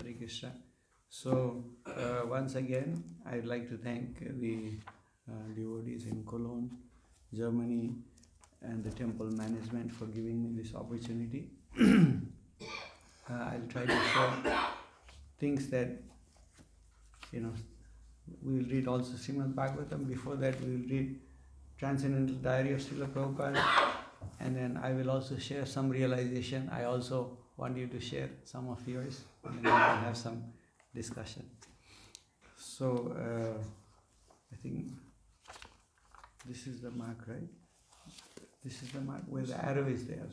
Hare Krishna. So, once again, I'd like to thank the devotees in Cologne, Germany, and the temple management for giving me this opportunity. I'll try to share things that, we'll read also Srimad Bhagavatam. Before that, we'll read Transcendental Diary of Srila Prabhupada. And then I will also share some realization. I also want you to share some of yours, and then we can have some discussion. So, I think this is the mark, right? This is the mark where the arrow is there.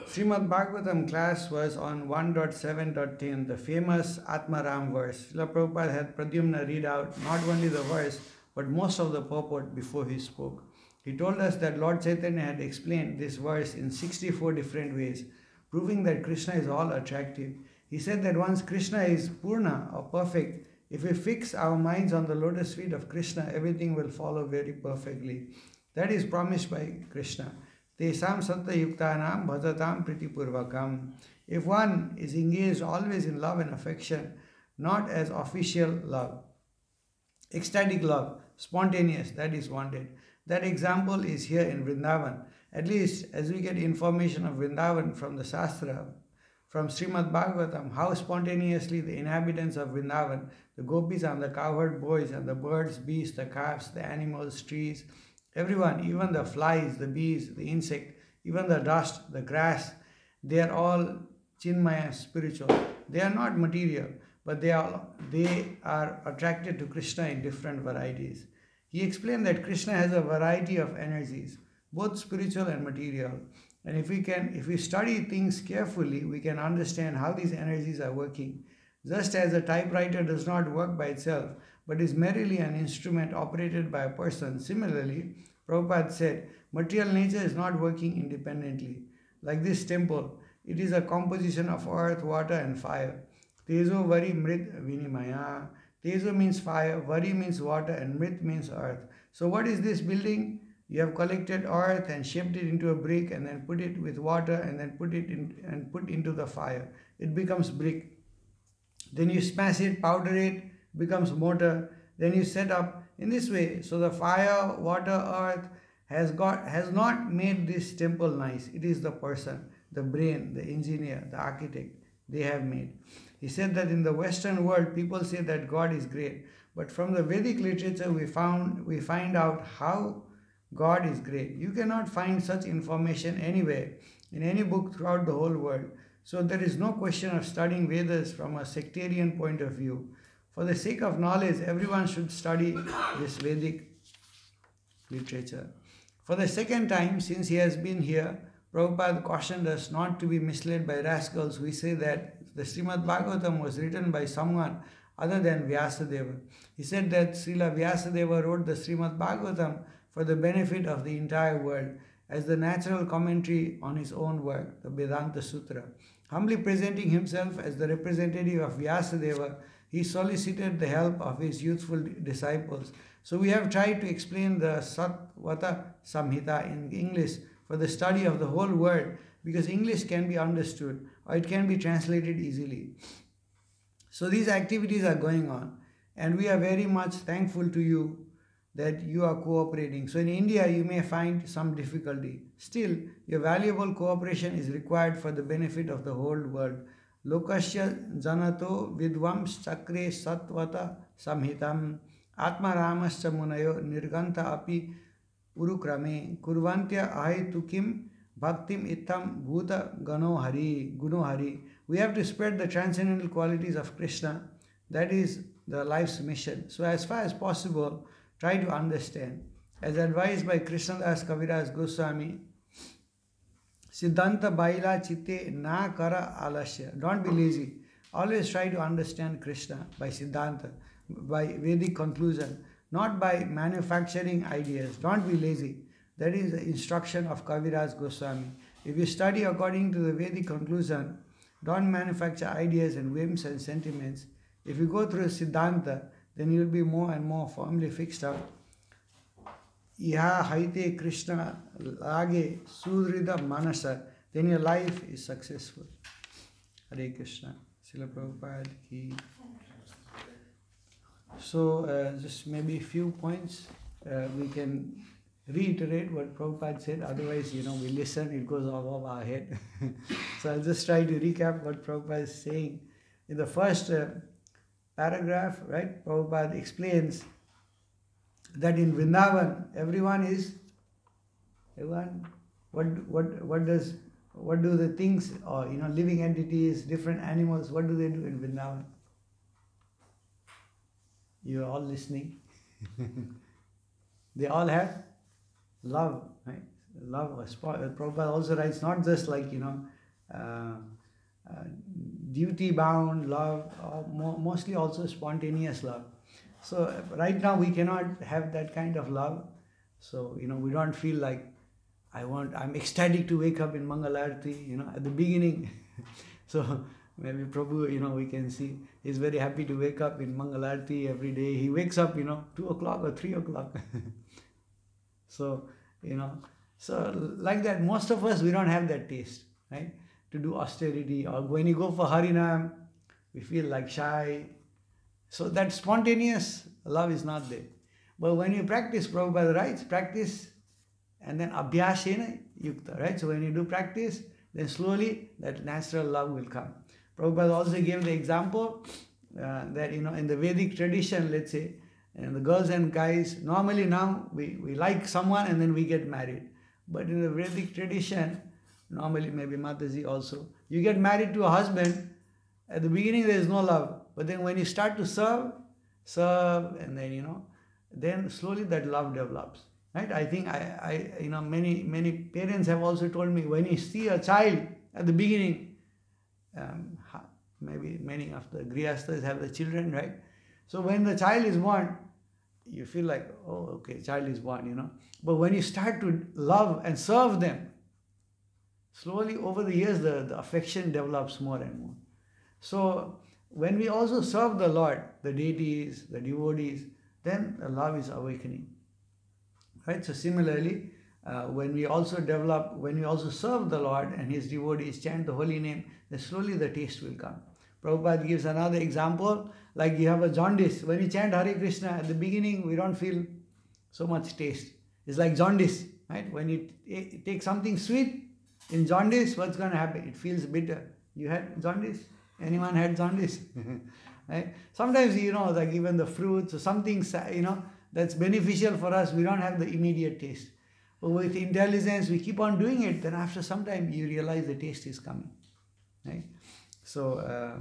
Srimad Bhagavatam class was on 1.7.10, the famous Atmaram verse. Srila Prabhupada had Pradyumna read out not only the verse, but most of the purport before he spoke. He told us that Lord Chaitanya had explained this verse in 64 different ways, proving that Krishna is all attractive. He said that once Krishna is Purna or perfect, if we fix our minds on the lotus feet of Krishna, everything will follow very perfectly. That is promised by Krishna. Tesam satta yuktanam bhajatam pritipurvakam. If one is engaged always in love and affection, not as official love, ecstatic love, spontaneous, that is wanted. That example is here in Vrindavan. At least as we get information of Vrindavan from the Shastra, from Srimad Bhagavatam, how spontaneously the inhabitants of Vrindavan, the gopis and the cowherd boys and the birds, beasts, the calves, the animals, trees, everyone, even the flies, the bees, the insect, even the dust, the grass, they are all Chinmaya, spiritual. They are not material, but they are attracted to Krishna in different varieties. He explained that Krishna has a variety of energies, both spiritual and material. And if we study things carefully, we can understand how these energies are working. Just as a typewriter does not work by itself, but is merely an instrument operated by a person, similarly, Prabhupada said, material nature is not working independently. Like this temple, it is a composition of earth, water and fire. Tejo vari mrit vinimaya. Tejo means fire, vari means water, and mrit means earth. So what is this building? You have collected earth and shaped it into a brick and then put it with water and then put into the fire. It becomes brick. Then you smash it, powder it, becomes mortar. Then you set up in this way. So the fire, water, earth has not made this temple nice. It is the person, the brain, the engineer, the architect. They have made. He said that in the Western world, people say that God is great. But from the Vedic literature, we find out how God is great. You cannot find such information anywhere, in any book throughout the whole world. So there is no question of studying Vedas from a sectarian point of view. For the sake of knowledge, everyone should study this Vedic literature. For the second time, since he has been here, Prabhupada cautioned us not to be misled by rascals who say that the Srimad Bhagavatam was written by someone other than Vyasadeva. He said that Srila Vyasadeva wrote the Srimad Bhagavatam for the benefit of the entire world as the natural commentary on his own work, the Vedanta Sutra. Humbly presenting himself as the representative of Vyasadeva, he solicited the help of his youthful disciples. So we have tried to explain the Satvata Samhita in English for the study of the whole world, because English can be understood or it can be translated easily. So these activities are going on, and we are very much thankful to you that you are cooperating. So in India, you may find some difficulty. Still, your valuable cooperation is required for the benefit of the whole world. Lokasya janato vidvams chakre satvata samhitam atma ramascha munayo nirganta api urukrame kurvantya ahitukim bhaktim itam bhuta guno hari. We have to spread the transcendental qualities of Krishna. That is the life's mission. So as far as possible, try to understand. As advised by Krishnadas Kaviraj Goswami, Siddhanta Baila Chitte Na Kara Alasya. Don't be lazy. Always try to understand Krishna by Siddhanta, by Vedic conclusion, not by manufacturing ideas. Don't be lazy. That is the instruction of Kaviraj Goswami. If you study according to the Vedic conclusion, don't manufacture ideas and whims and sentiments. If you go through Siddhanta, then you will be more and more firmly fixed up. Iha haite Krishna lage sudrida manasa, then your life is successful. Hare Krishna. Srila Prabhupada ki. So just maybe a few points we can reiterate what Prabhupada said, otherwise, we listen, it goes all over our head. So I'll just try to recap what Prabhupada is saying. In the first paragraph, right, Prabhupada explains that in Vrindavan, what do the things, or living entities, different animals, what do they do in Vrindavan? You are all listening. They all have love, right? Love. Prabhupada also writes not just like duty bound love, or mostly also spontaneous love. So right now we cannot have that kind of love. So we don't feel like I'm ecstatic to wake up in Mangalarti, at the beginning. So maybe Prabhu, we can see he's very happy to wake up in Mangalarti every day. He wakes up, 2 o'clock or 3 o'clock. So, so like that, most of us, we don't have that taste, right? To do austerity, or when you go for Harinam, we feel like shy. So that spontaneous love is not there. But when you practice, Prabhupada writes, practice and then abhyasena yukta, right? So when you do practice, then slowly that natural love will come. Prabhupada also gave the example that, in the Vedic tradition, let's say, and the girls and guys, normally now we like someone and then we get married. But in the Vedic tradition, normally maybe Mataji also, you get married to a husband, at the beginning there is no love. But then when you start to serve, and then, then slowly that love develops. Right? I think many parents have also told me, when you see a child at the beginning, maybe many of the grihasthas have the children, right? So when the child is born, you feel like, oh, okay, child is born, But when you start to love and serve them, slowly over the years, the affection develops more and more. So when we also serve the Lord, the deities, the devotees, then the love is awakening. Right? So similarly, when we also serve the Lord and His devotees, chant the holy name, then slowly the taste will come. Prabhupada gives another example, like you have a jaundice. When you chant Hare Krishna, at the beginning, we don't feel so much taste. It's like jaundice, right? When you take something sweet, in jaundice, what's going to happen? It feels bitter. You had jaundice? Anyone had jaundice? Right? Sometimes, like even the fruits or something, that's beneficial for us, we don't have the immediate taste. But with intelligence, we keep on doing it, then after some time, you realize the taste is coming. Right? So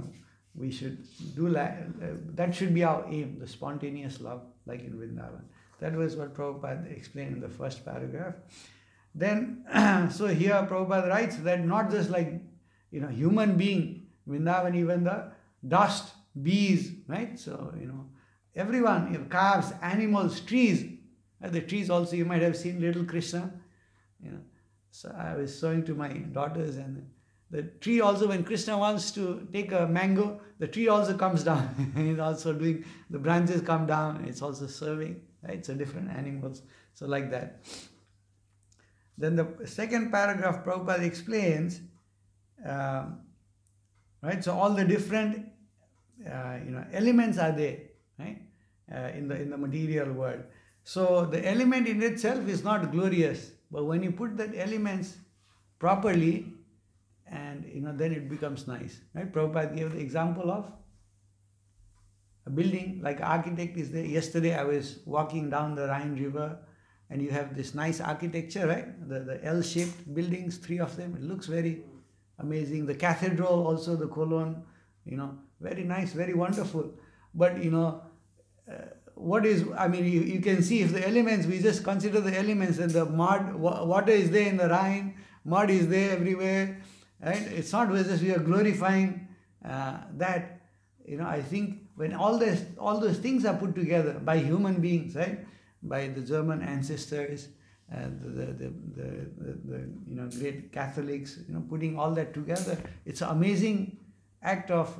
we should do that should be our aim, the spontaneous love, like in Vrindavan. That was what Prabhupada explained in the first paragraph. Then, so here Prabhupada writes that not just like, human being, Vrindavan, even the dust, bees, right? So, everyone, calves, animals, trees. The trees also, you might have seen little Krishna. So I was showing to my daughters, and the tree also, when Krishna wants to take a mango, the tree also comes down. He's also doing, the branches come down, it's also serving, right? So different animals, so like that. Then the second paragraph, Prabhupada explains, right? So all the different, elements are there, right? In the material world. So the element in itself is not glorious, but when you put that elements properly, and then it becomes nice, right? Prabhupada gave the example of a building, like architect is there. Yesterday I was walking down the Rhine River, and you have this nice architecture, right? The L-shaped buildings, 3 of them. It looks very amazing. The cathedral also, the Cologne, very nice, very wonderful. But, you can see if the elements, we just consider the elements, and the mud, water is there in the Rhine, mud is there everywhere, right? It's not just we are glorifying that. I think when all those things are put together by human beings, right? By the German ancestors, the great Catholics, putting all that together, it's an amazing act of,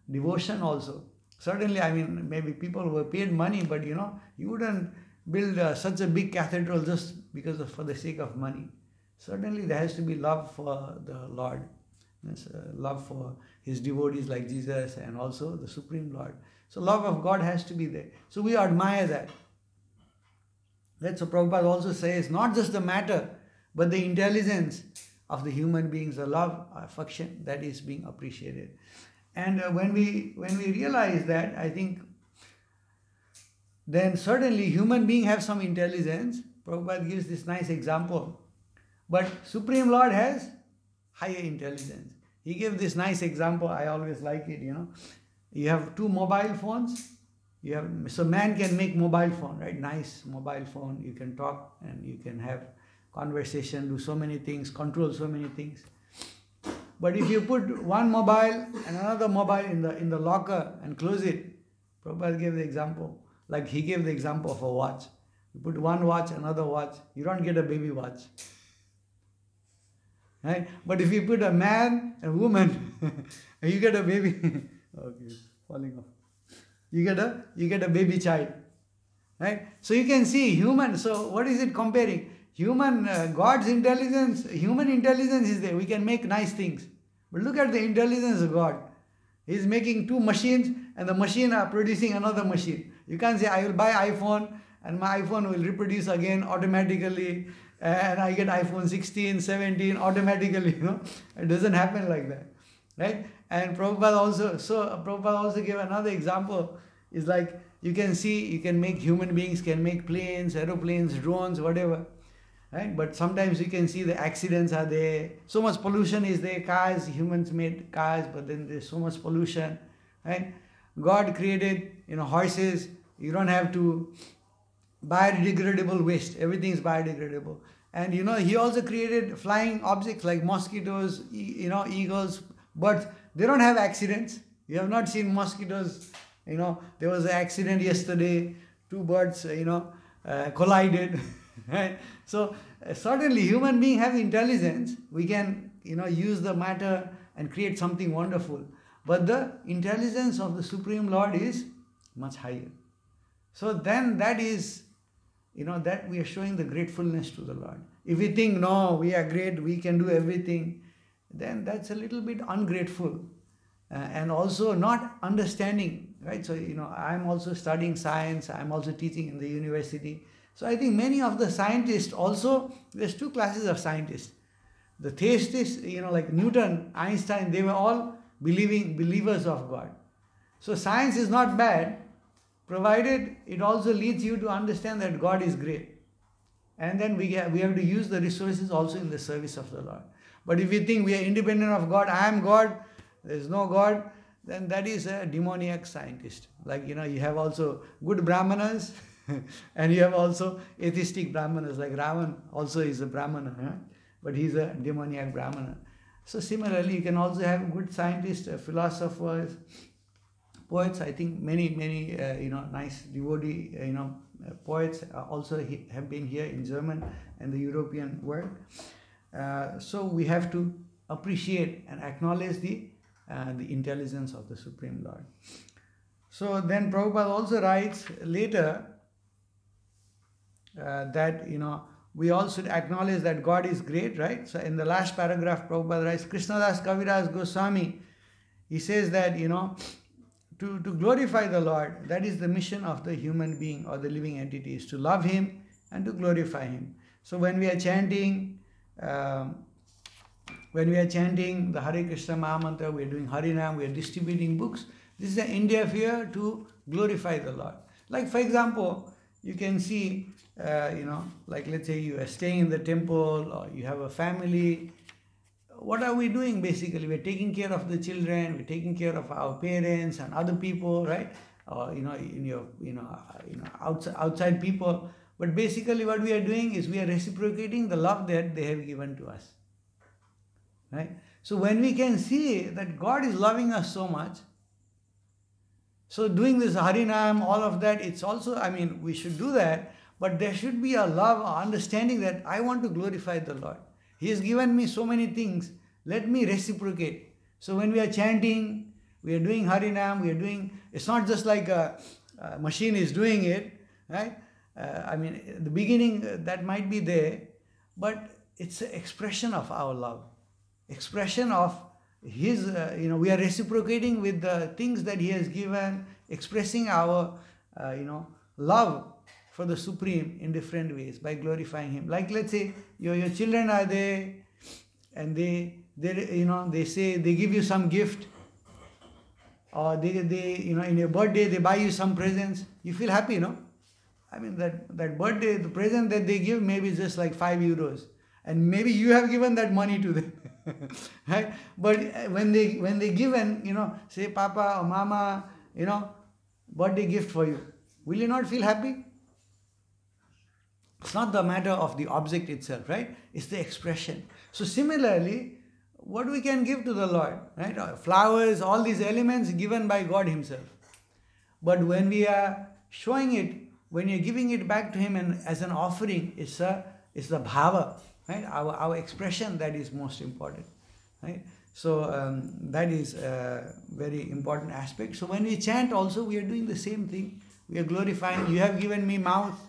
devotion also. Certainly, maybe people were paid money, but you wouldn't build such a big cathedral just for the sake of money. Certainly, there has to be love for the Lord. Yes, love for his devotees like Jesus and also the Supreme Lord. So love of God has to be there. So we admire that. That's what Prabhupada also says, not just the matter, but the intelligence of the human beings, the love, affection that is being appreciated. And when we realize that, I think then certainly human beings have some intelligence. Prabhupada gives this nice example. But Supreme Lord has higher intelligence. He gave this nice example. I always like it, You have two mobile phones. So man can make mobile phone, right? Nice mobile phone. You can talk and you can have conversation, do so many things, control so many things. But if you put one mobile and another mobile in the locker and close it, Prabhupada gave the example. Like he gave the example of a watch. You put one watch, another watch, you don't get a baby watch. Right? But if you put a man and a woman, you get a baby. Okay, falling off. You get a baby child. Right? So you can see human. So what is it comparing? God's intelligence, human intelligence is there. We can make nice things. But look at the intelligence of God. He's making two machines and the machine are producing another machine. You can't say, I will buy iPhone and my iPhone will reproduce again automatically and I get iPhone 16, 17 automatically, It doesn't happen like that. Right? And Prabhupada also gave another example. It's like you can make human beings, can make planes, aeroplanes, drones, whatever. Right? But sometimes you can see the accidents are there. So much pollution is there. Cars, humans made cars, but then there's so much pollution. Right? God created, horses. You don't have to biodegradable waste. Everything is biodegradable. And he also created flying objects like mosquitoes, eagles, birds. They don't have accidents. You have not seen mosquitoes. There was an accident yesterday. Two birds, collided. Right? So certainly human beings have intelligence. We can, use the matter and create something wonderful. But the intelligence of the Supreme Lord is much higher. So then that is, that we are showing the gratefulness to the Lord. If we think, no, we are great, we can do everything, then that's a little bit ungrateful. And also not understanding, right? So, I'm also studying science, I'm also teaching in the university. So I think many of the scientists also, there's two classes of scientists. The theists, like Newton, Einstein, they were all believers of God. So science is not bad, provided it also leads you to understand that God is great. And then we have to use the resources also in the service of the Lord. But if you think we are independent of God, I am God, there is no God, then that is a demoniac scientist. Like, you have also good Brahmanas and you have also atheistic Brahmanas, like Ravan also is a Brahmana, but he's a demoniac Brahmana. So similarly, you can also have good scientists, philosophers, poets. I think many nice devotee, poets also have been here in German and the European world. So we have to appreciate and acknowledge the intelligence of the Supreme Lord. So then Prabhupada also writes later that, we all should acknowledge that God is great, right? So in the last paragraph, Prabhupada writes, Krishnadas Kaviraj Goswami, he says that, to glorify the Lord, that is the mission of the human being or the living entity, is to love Him and to glorify Him. So when we are chanting, the Hare Krishna Mahamantra, we are doing Harinam, we are distributing books. This is an endeavor to glorify the Lord. Like for example, you can see, like let's say you are staying in the temple or you have a family. What are we doing basically? We're taking care of the children, we're taking care of our parents and other people, right? Or outside people. But basically what we are doing is we are reciprocating the love that they have given to us. Right? So when we can see that God is loving us so much, so doing this Harinam, all of that, it's also, we should do that, but there should be a love, or understanding that I want to glorify the Lord. He has given me so many things. Let me reciprocate. So when we are chanting, we are doing Harinam, it's not just like a machine is doing it, right? The beginning that might be there, but it's an expression of our love. Expression of his, we are reciprocating with the things that he has given, expressing our, love for the Supreme in different ways by glorifying him. Like, let's say your children are there, and they say, they give you some gift, or they in your birthday they buy you some presents. You feel happy, no? I mean, that birthday, the present that they give, maybe just like 5 euros, and maybe you have given that money to them. Right? But when they give, and say, Papa or Mama, birthday gift for you, will you not feel happy? It's not the matter of the object itself, right? It's the expression. So similarly, what we can give to the Lord, right? Flowers, all these elements given by God himself. But when we are showing it, when you're giving it back to him and as an offering, it's the bhava, right? Our expression, that is most important, right? So that is a very important aspect. So when we chant also, we are doing the same thing. We are glorifying. You have given me mouth,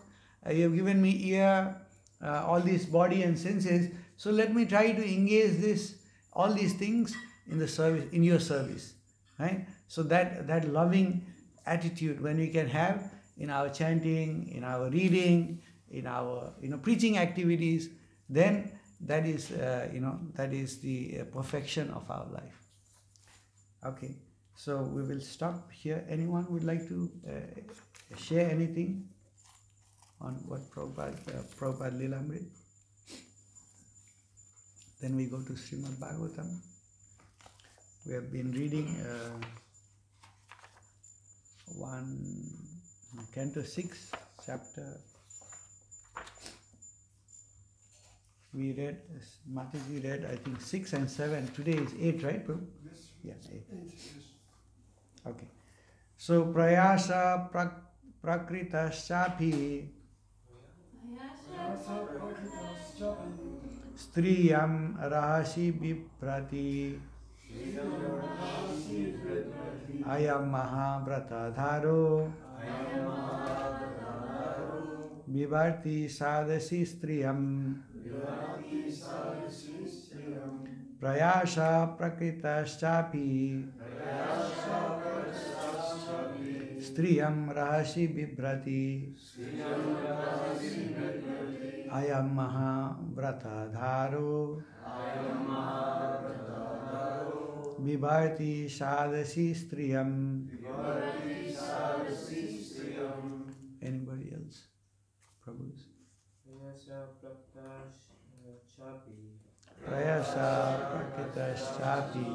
you have given me ear, all these body and senses. So let me try to engage all these things in the service, in your service, right? So that loving attitude, when we can have in our chanting, in our reading, in our preaching activities, then that is the perfection of our life. Okay, so we will stop here. Anyone would like to share anything on what Prabhupada Lilamrit? Then we go to Srimad Bhagavatam. We have been reading Canto 6, chapter. We read, Mataji read, I think 6 and 7. Today is 8, right, Prabhu? Yes. Yeah, 8. Okay. So, Prayasa Prakritaschapi Striyam Rahasi Biprati Ayam Mahabratadharo Vivarti Sadasi Striyam Prayasha Prakritaschapi Striyam Rahasi Bibrati Ayam Mahabratadharo Vibharti Sadasi Striyam. Anybody else? Prabhus? Prayasa Prakritaschapi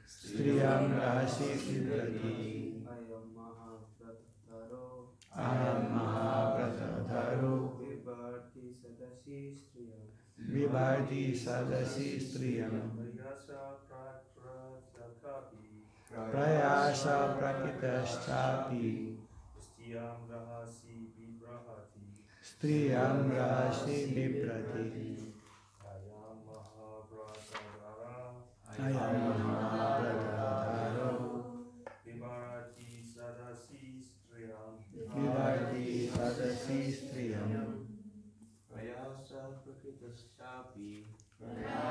Striyam Rahasi Bibrati Ayam Mahabratadharo Vibharti Sadasi Striyam Prayasa Prakritaschapi Striyam Rahasi Bibrati Ayam Mahabratadharo Vibharti Sadasi Striyam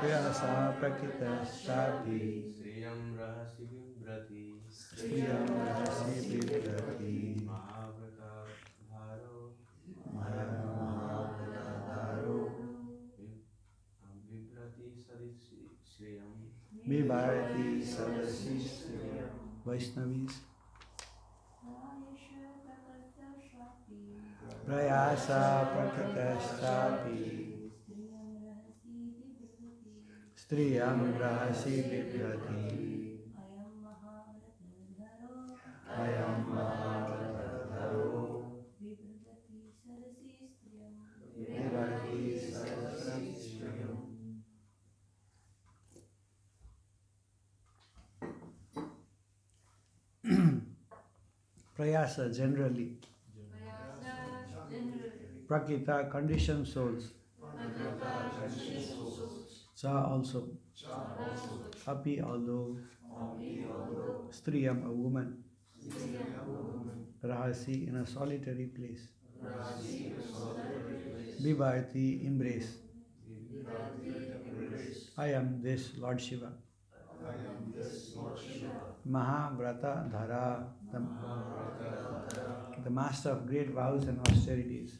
Prayasa Prakritaschapi Striyam Rahasi Bibrati Mahabratadharo Vibharti Sadasi Striyam. Vaishnavis. Prayasa Prakritaschapi Striyam Rahasi Bibrati Ayam Mahabratadharo Vibharti Sadasi Striyam. Prayasa generally. Prakrita conditioned souls. Cha also. Api although. Striyam a woman. Rahasi in a solitary place. Vibharti embrace. I am this Lord Shiva. I am this Lord Shiva. Mahavrata Dhara, the master of great vows and austerities.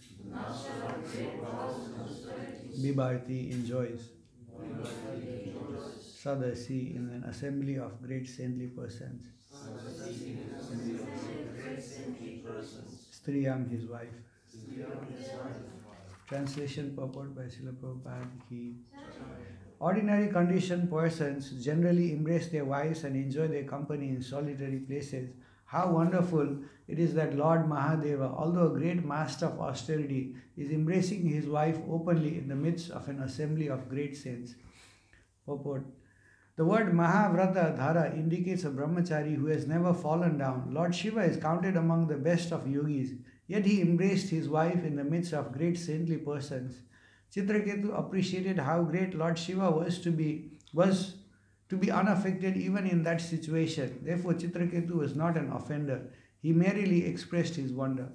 Bibharti enjoys. Sadasi in an assembly of great saintly persons. Striyam, his wife. Translation purport by Srila Prabhupada ki. Ordinary conditioned persons generally embrace their wives and enjoy their company in solitary places. How wonderful it is that Lord Mahadeva, although a great master of austerity, is embracing his wife openly in the midst of an assembly of great saints. Purport. The word Mahavrata Dhara indicates a brahmachari who has never fallen down. Lord Shiva is counted among the best of yogis, yet he embraced his wife in the midst of great saintly persons. Chitraketu appreciated how great Lord Shiva was to be unaffected even in that situation. Therefore, Chitraketu was not an offender. He merely expressed his wonder.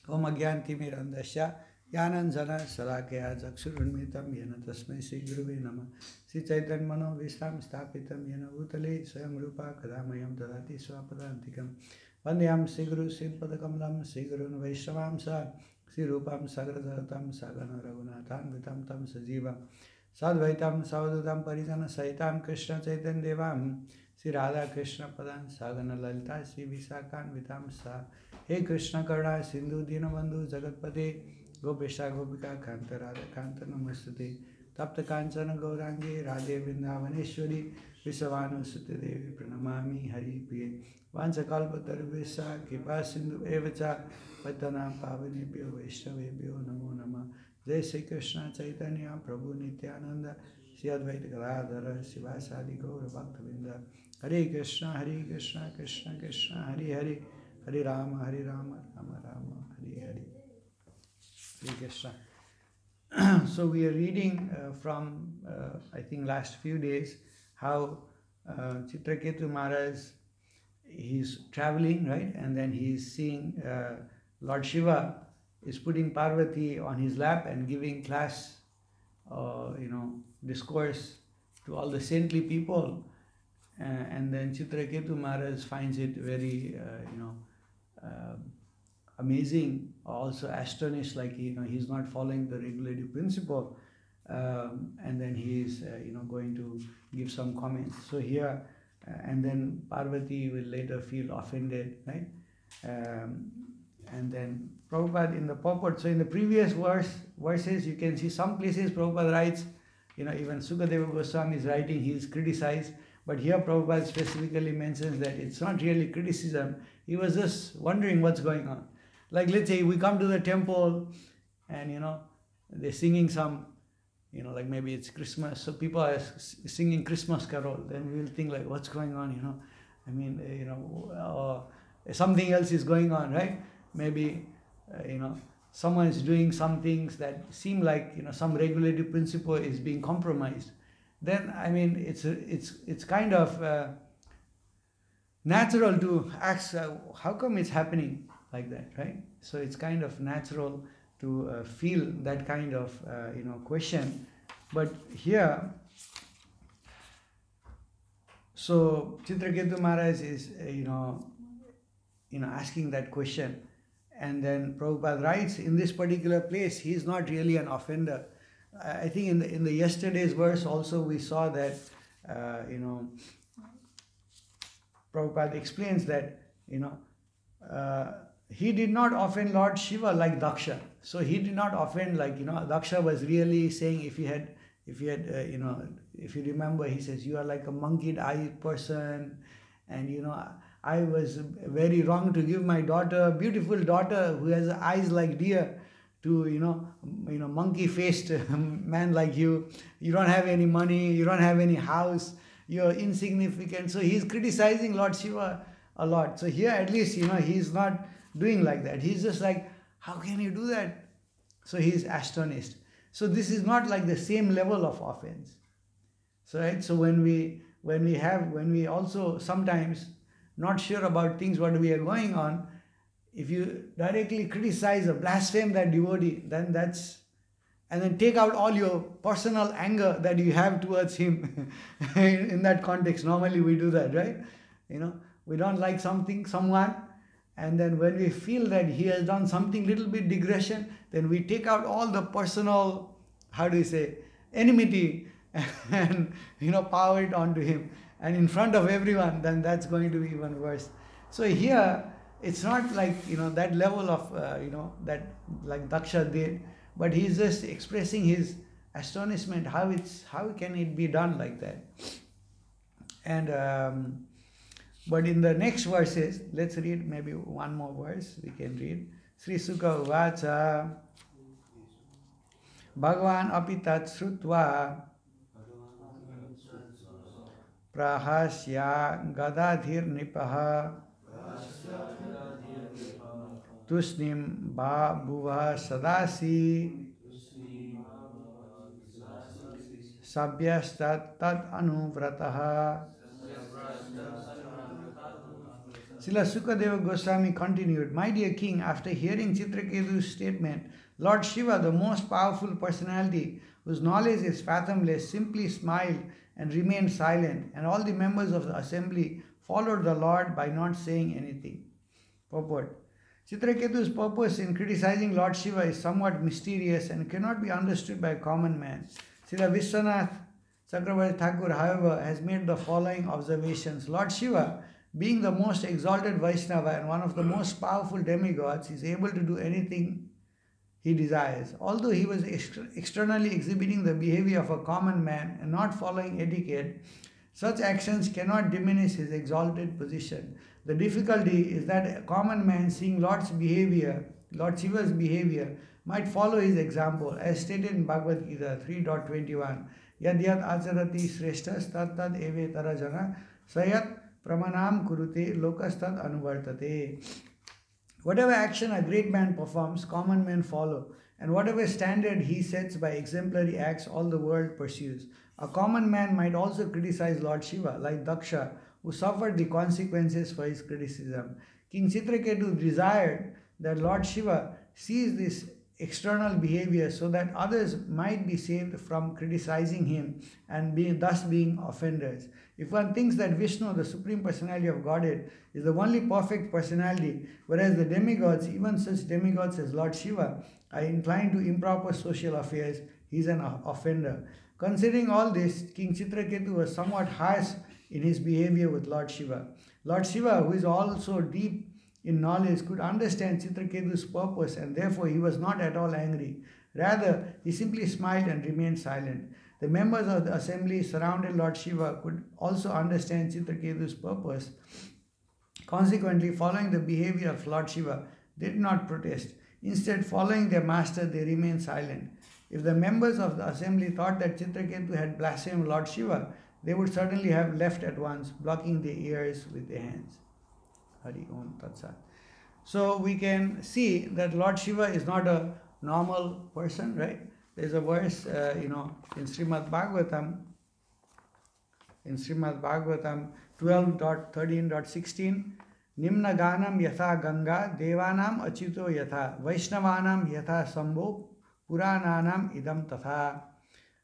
Om Agyantimirandasya Yananjana Salakaya Jakshurunmitam Yena Tasmai Sri Guruve Nama Sri Chaitanya Mano Vistam Stapitam Yena Bhutale Swayam Rupa Kadamayam Dadati Swapadantikam Vandhyam Sri Guru Sridpadakamalam Sri Gurun Vaishnavam Sa Sri Rupam Sagradatam Sagana Raghunathan Vitam Tam Sajivam Sadvaitam Savadutam Parijana Saitam Krishna Chaitanya Devam Sri Radha Krishna Padan Sagana Lalita Sri Visakan Vitam Sa He Krishna Karna Sindhu Dinabandhu Jagatpate Gopesha Gopika Kanta Radha Kanta Namastate Tapta Kanchana Gaurangi Radhe Vrindavaneshwari Visavanu Sute Devi Pranamami Hari Priye Vanchakalpa Tarvesa Kipa Sindhu Evacha Patanam Pavanebhyo Vaishnavebhyo Namo Nama Jai Sri Krishna Chaitanya Prabhu Nityananda Sri Advaita Gadadhara Sivasadi Gaura Bhaktavinda Hare Krishna Krishna Krishna Hare Hare Hare Rama Rama Rama Hare Hare Hare Krishna. So we are reading from I think last few days how Chitraketu Maharaj, he's traveling, right, and then he's seeing Lord Shiva is putting Parvati on his lap and giving class, discourse to all the saintly people, and then Chitraketu Maharaj finds it very amazing, also astonished, like he's not following the regulative principle, and then he's going to give some comments. So here, and then Parvati will later feel offended, right? And then Prabhupada in the purport, so in the previous verses you can see some places Prabhupada writes, even Sukadeva Goswami is writing, he is criticized, but here Prabhupada specifically mentions that it's not really criticism, he was just wondering what's going on. Like let's say we come to the temple and they're singing some, like maybe it's Christmas, so people are singing Christmas carol, then we will think like what's going on, something else is going on, right? Maybe someone is doing some things that seem like some regulative principle is being compromised. Then it's kind of natural to ask how come it's happening like that, right? So it's kind of natural to feel that kind of question. But here, so Chitraketu Maharaj is asking that question, and then Prabhupada writes in this particular place he is not really an offender. I think in the yesterday's verse also we saw that Prabhupada explains that he did not offend Lord Shiva like Daksha. So he did not offend like Daksha was really saying, if you remember, he says you are like a monkey-eyed person, and I was very wrong to give my daughter, beautiful daughter who has eyes like deer, to monkey-faced man like you. You don't have any money, you don't have any house, you're insignificant. So he's criticizing Lord Shiva a lot. So here at least he's not doing like that. He's just like, how can you do that? So he's astonished. So this is not like the same level of offense. So right. So when we also sometimes not sure about things what we are going on, if you directly criticize or blaspheme that devotee, then that's and then take out all your personal anger that you have towards him. In that context, normally we do that, right? We don't like someone, and then when we feel that he has done something little bit digression, then we take out all the personal, how do you say, enmity, and power it onto him, and in front of everyone, then that's going to be even worse. So here it's not like that level of that like Daksha did, but he's just expressing his astonishment how can it be done like that. And but in the next verses, let's read maybe one more verse we can read. Sri Sukha Uvacha Bhagavan api tat srutva prahasya gadadhir nipaha tusnim ba bhuva sadasi sabhyastat tat anuvrataha. Srila Sukadeva Goswami continued, "My dear king, after hearing Chitraketu's statement, Lord Shiva, the most powerful personality whose knowledge is fathomless, simply smiled and remained silent, and all the members of the assembly followed the Lord by not saying anything." Purport: Chitraketu's purpose in criticizing Lord Shiva is somewhat mysterious and cannot be understood by a common man. Srila Vishwanath Chakravarti Thakur, however, has made the following observations. Lord Shiva, being the most exalted Vaishnava and one of the most powerful demigods, is able to do anything he desires. Although he was externally exhibiting the behavior of a common man and not following etiquette, such actions cannot diminish his exalted position. The difficulty is that a common man, seeing Lord Shiva's behavior, might follow his example, as stated in Bhagavad Gita 3.21. Yad yad acharati shreshtas tad tad eve tarajana sayat pramanam kurute lokastad anuvartate. Whatever action a great man performs, common men follow, and whatever standard he sets by exemplary acts, all the world pursues. A common man might also criticize Lord Shiva, like Daksha, who suffered the consequences for his criticism. King Chitraketu desired that Lord Shiva sees this external behavior so that others might be saved from criticizing him and thus being offenders. If one thinks that Vishnu, the Supreme Personality of Godhead, is the only perfect personality, whereas the demigods, even such demigods as Lord Shiva, are inclined to improper social affairs, he is an offender. Considering all this, King Chitraketu was somewhat harsh in his behavior with Lord Shiva. Lord Shiva, who is also deep in knowledge, could understand Chitraketu's purpose, and therefore he was not at all angry. Rather, he simply smiled and remained silent. The members of the assembly surrounded Lord Shiva could also understand Chitraketu's purpose. Consequently, following the behavior of Lord Shiva, they did not protest. Instead, following their master, they remained silent. If the members of the assembly thought that Chitraketu had blasphemed Lord Shiva, they would certainly have left at once, blocking their ears with their hands. Hari Om Tat Sat. So we can see that Lord Shiva is not a normal person, right? There's a verse, in Srimad Bhagavatam, 12.13.16, Nimna Ganam Yatha Ganga, Devanam Achito Yatha, Vaishnavanam Yatha Sambho, Purananam Idam Tatha.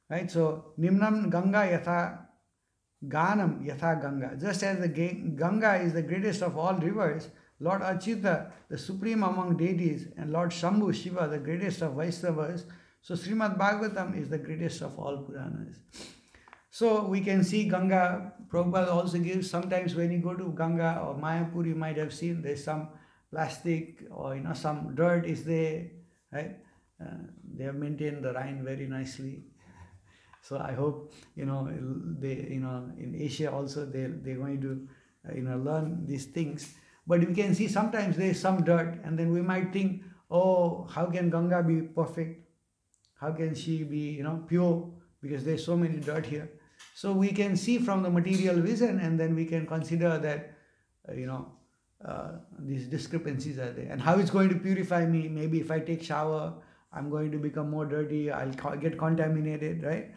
Right? So, Nimnam Ganga Yatha Ganam Yatha Ganga. Just as the Ganga is the greatest of all rivers, Lord Achyuta, the supreme among deities, and Lord Shambhu, Shiva, the greatest of Vaishnavas, so Srimad Bhagavatam is the greatest of all Puranas. So we can see Ganga, Prabhupada also gives, sometimes when you go to Ganga or Mayapur, you might have seen there's some plastic or some dirt is there, right? They have maintained the Rhine very nicely. So I hope, they, in Asia also they're going to, learn these things. But we can see sometimes there is some dirt, and then we might think, oh, how can Ganga be perfect? How can she be, pure? Because there's so many dirt here. So we can see from the material vision, and then we can consider that, these discrepancies are there. And how it's going to purify me? Maybe if I take shower, I'm going to become more dirty, I'll get contaminated, right?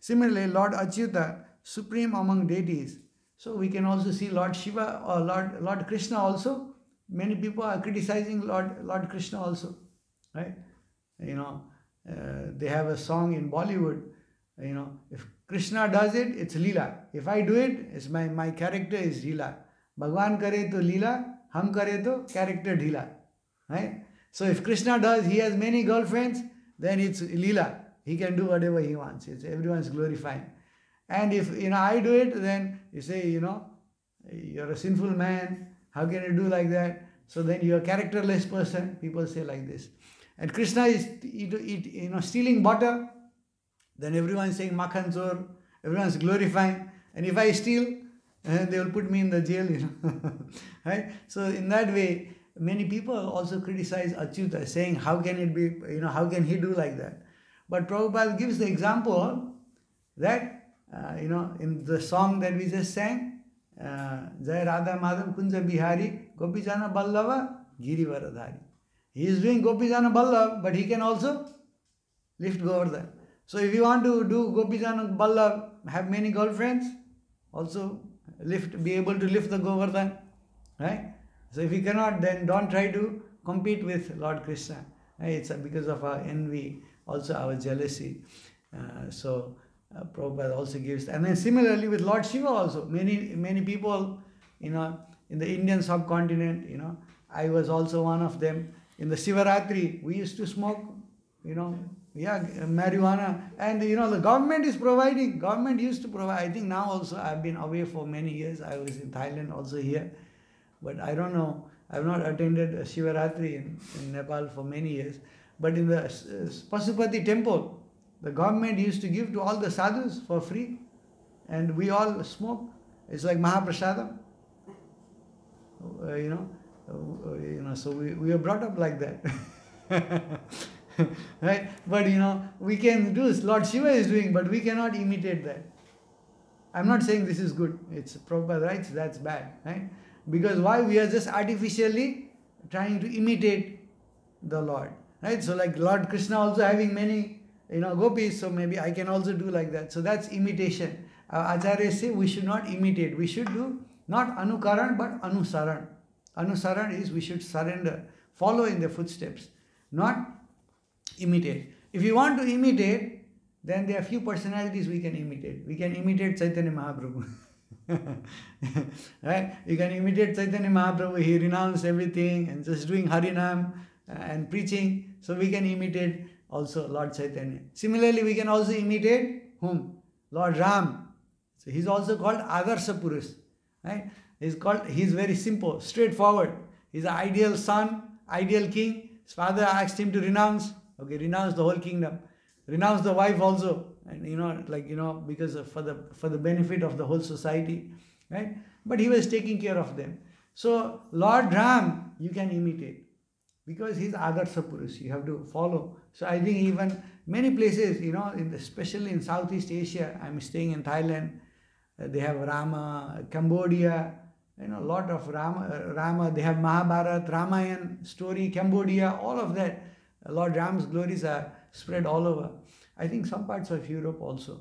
Similarly, Lord Achyuta, supreme among deities. So we can also see Lord Shiva or Lord Krishna also. Many people are criticizing Lord Krishna also, right? they have a song in Bollywood, if Krishna does it, it's Leela. If I do it, it's my character is Leela. Bhagwan kare to Leela, hum kare to character Dhila. Right? So if Krishna does, he has many girlfriends, then it's Leela. He can do whatever he wants. It's everyone's glorifying. And if I do it, then you say, you're a sinful man. How can you do like that? So then you're a characterless person. People say like this. And Krishna is stealing butter. Then everyone's saying Makhan Chor. Everyone's glorifying. And if I steal, they will put me in the jail. Right? So in that way, many people also criticize Achyuta, saying how can it be? How can he do like that? But Prabhupada gives the example that in the song that we just sang, Jai Radha Madhav Kunja Bihari Gopijana Ballava Girivaradhari. He is doing Gopijana Ballav, but he can also lift Govardhan. So if you want to do Gopijana Ballav, have many girlfriends, also be able to lift the Govardhan, right? So if you cannot, then don't try to compete with Lord Krishna. Right? It's because of our envy, also our jealousy. So Prabhupada also gives, and then similarly with Lord Shiva also, many people, in the Indian subcontinent, I was also one of them. In the Sivaratri, we used to smoke, marijuana, and the government is providing. Government used to provide. I think now also I've been away for many years. I was in Thailand, also here, but I don't know. I've not attended a Shivaratri in Nepal for many years. But in the Pasupati temple, the government used to give to all the sadhus for free, and we all smoke. It's like Mahaprasadam. So we are brought up like that. Right? But we can do this. Lord Shiva is doing, but we cannot imitate that. I'm not saying this is good. It's Prabhupada writes that's bad, right? Because why? We are just artificially trying to imitate the Lord, right? So like Lord Krishna also having many, gopis, so maybe I can also do like that. So that's imitation. Acharyas say we should not imitate. We should do not anukaran but anusaran. Anusaran is we should surrender, follow in the footsteps, not imitate. If you want to imitate, then there are few personalities we can imitate. We can imitate Chaitanya Mahaprabhu. Right? You can imitate Chaitanya Mahaprabhu. He renounced everything and just doing Harinam and preaching. So we can imitate also Lord Chaitanya. Similarly, we can also imitate whom? Lord Ram. So he's also called Adarsha Purus. Right? He's very simple, straightforward. He's an ideal son, ideal king. His father asked him to renounce. Okay, renounce the whole kingdom. Renounce the wife also. And because for the benefit of the whole society. Right? But he was taking care of them. So Lord Ram, you can imitate. Because he's Adarsha Purus. You have to follow. So I think even many places, especially in Southeast Asia, I'm staying in Thailand, they have Rama, Cambodia, a lot of Rama, they have Mahabharata, Ramayan story, Cambodia, all of that. Lord Ram's glories are spread all over. I think some parts of Europe also.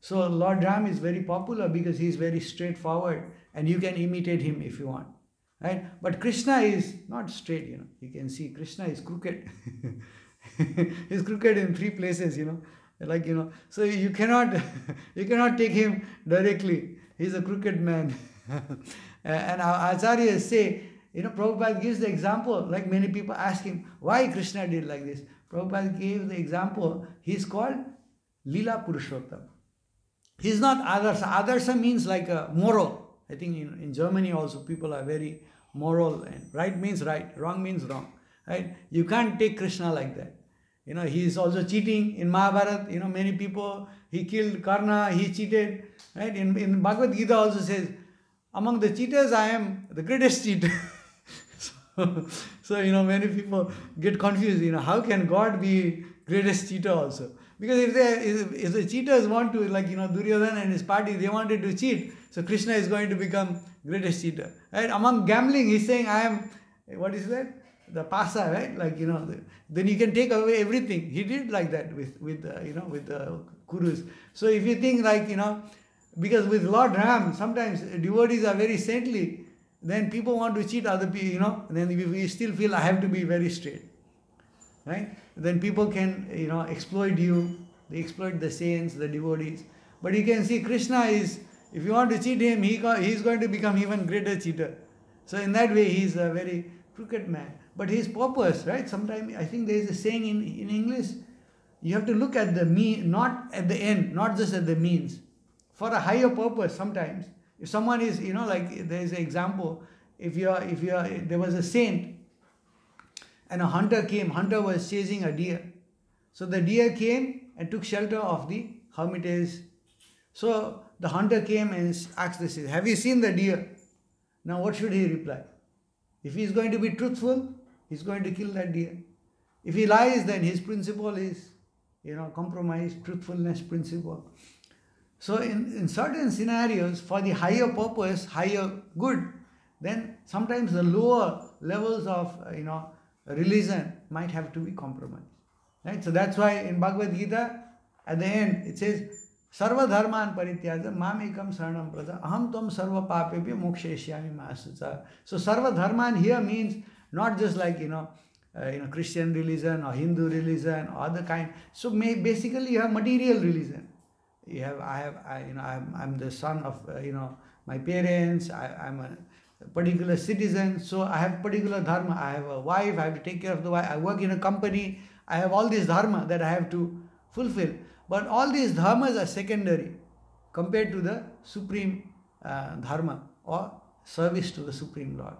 So Lord Ram is very popular because he is very straightforward and you can imitate him if you want. Right? But Krishna is not straight, You can see Krishna is crooked. He's crooked in 3 places, So you cannot take him directly. He's a crooked man. And our acharyas say, Prabhupada gives the example, like many people ask him, why Krishna did like this? Prabhupada gave the example, he's called Leela Purushottam. He's not Adarsha. Adarsha means like a moral. I think in Germany also people are very moral, and right means right, wrong means wrong. Right? You can't take Krishna like that. He is also cheating in Mahabharata. Many people, he killed Karna, he cheated. Right? In Bhagavad Gita also says, among the cheaters, I am the greatest cheater. So many people get confused. How can God be greatest cheater also? Because if the cheaters want to, Duryodhana and his party, they wanted to cheat. So Krishna is going to become greatest cheater. Right? Among gambling, he's saying, I am, what is that? The pasa, right? Then you can take away everything. He did like that with the Kurus. So if you think because with Lord Ram, sometimes devotees are very saintly, then people want to cheat other people, then we still feel I have to be very straight. right? Then people can, exploit you. They exploit the saints, the devotees. But you can see Krishna is, if you want to cheat him, he's going to become even greater cheater. So in that way, he's a very crooked man. But his purpose, right? Sometimes I think there is a saying in English, you have to look at the mean, not at the end, not just at the means. For a higher purpose, sometimes, if someone is, like there is an example, if there was a saint and a hunter was chasing a deer. So the deer came and took shelter of the hermitage. So the hunter came and asked the saint, have you seen the deer? Now what should he reply? If he is going to be truthful, he is going to kill that deer. If he lies, then his principle is, compromise, truthfulness principle. So in certain scenarios, for the higher purpose, higher good, then sometimes the lower levels of, religion might have to be compromised. Right? So that's why in Bhagavad Gita, at the end, it says, Sarva dharman parityaja mamekam saranam praja aham tvam sarva papebhyo mokshayishyami ma sucha. So sarva dharman here means not just like, Christian religion or Hindu religion or other kind. So basically you have material religion. You have, I'm the son of, my parents, I'm a particular citizen, so I have particular dharma. I have a wife, I have to take care of the wife, I work in a company, I have all this dharma that I have to fulfill. But all these dharmas are secondary compared to the supreme dharma or service to the Supreme Lord.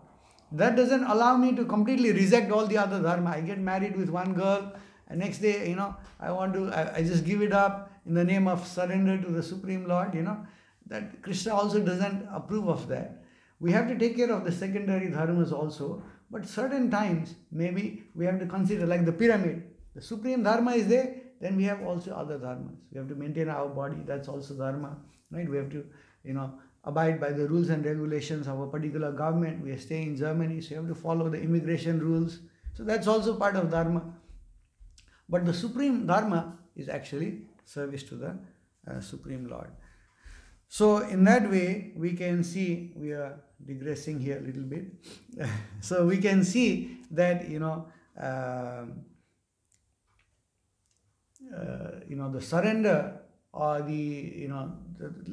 That doesn't allow me to completely reject all the other dharma. I get married with one girl, and next day, I just give it up in the name of surrender to the Supreme Lord, that Krishna also doesn't approve of that. We have to take care of the secondary dharmas also, but certain times, maybe we have to consider, like the pyramid, the supreme dharma is there, then we have also other dharmas. We have to maintain our body, that's also dharma, right? We have to, abide by the rules and regulations of a particular government. We are staying in Germany, so you have to follow the immigration rules. So that's also part of dharma. But the supreme dharma is actually service to the Supreme Lord. So in that way, we can see, we are digressing here a little bit. So we can see that, the surrender or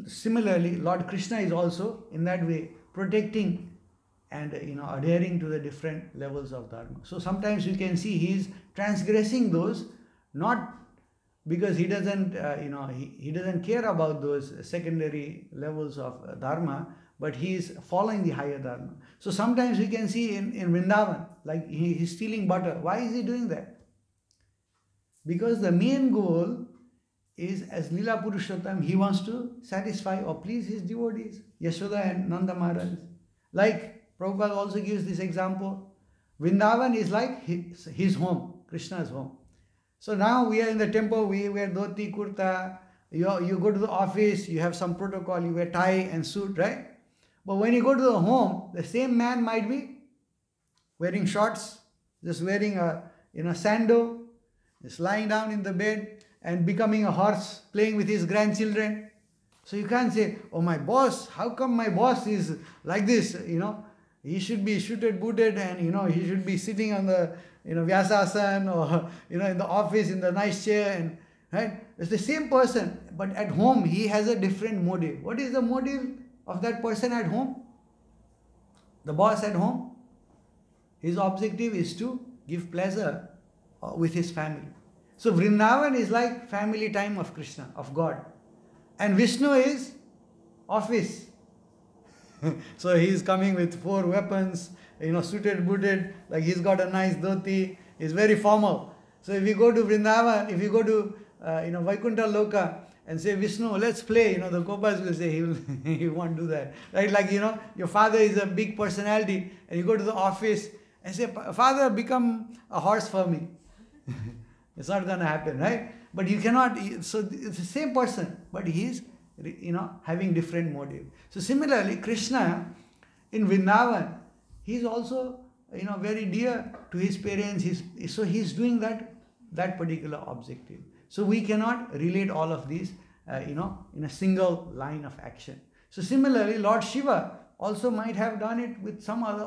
similarly, Lord Krishna is also in that way protecting and, adhering to the different levels of dharma. So sometimes you can see he is transgressing those, not because he doesn't, he doesn't care about those secondary levels of dharma, but he is following the higher dharma. So sometimes we can see in Vrindavan, like he's stealing butter. Why is he doing that? Because the main goal is, as Leela Purushottam, he wants to satisfy or please his devotees, Yashoda and Nanda Maharaj. Like Prabhupada also gives this example. Vrindavan is like his home, Krishna's home. So now we are in the temple, we wear dhoti, kurta, you go to the office, you have some protocol, you wear tie and suit, right? But when you go to the home, the same man might be wearing shorts, just wearing a sandal, just lying down in the bed and becoming a horse, playing with his grandchildren. So you can't say, oh my boss, how come my boss is like this, he should be suited, booted, and he should be sitting on the Vyasasana or in the office in the nice chair, and right? It's the same person, but at home he has a different motive. What is the motive of that person at home? The boss at home, his objective is to give pleasure with his family. So Vrindavan is like family time of Krishna, of God, and Vishnu is office. So he is coming with 4 weapons, suited, booted, like he's got a nice dhoti, he's very formal. So if you go to Vrindavan, if you go to, Vaikuntha Loka and say, Vishnu, let's play, the Gopas will say, he won't do that. Right? Like, your father is a big personality and you go to the office and say, Father, become a horse for me. It's not going to happen, right? But you cannot, so it's the same person, but he's, having different motive. So similarly, Krishna in Vrindavan, he's also, very dear to his parents. So he's doing that particular objective. So we cannot relate all of these, in a single line of action. So similarly, Lord Shiva also might have done it with some other,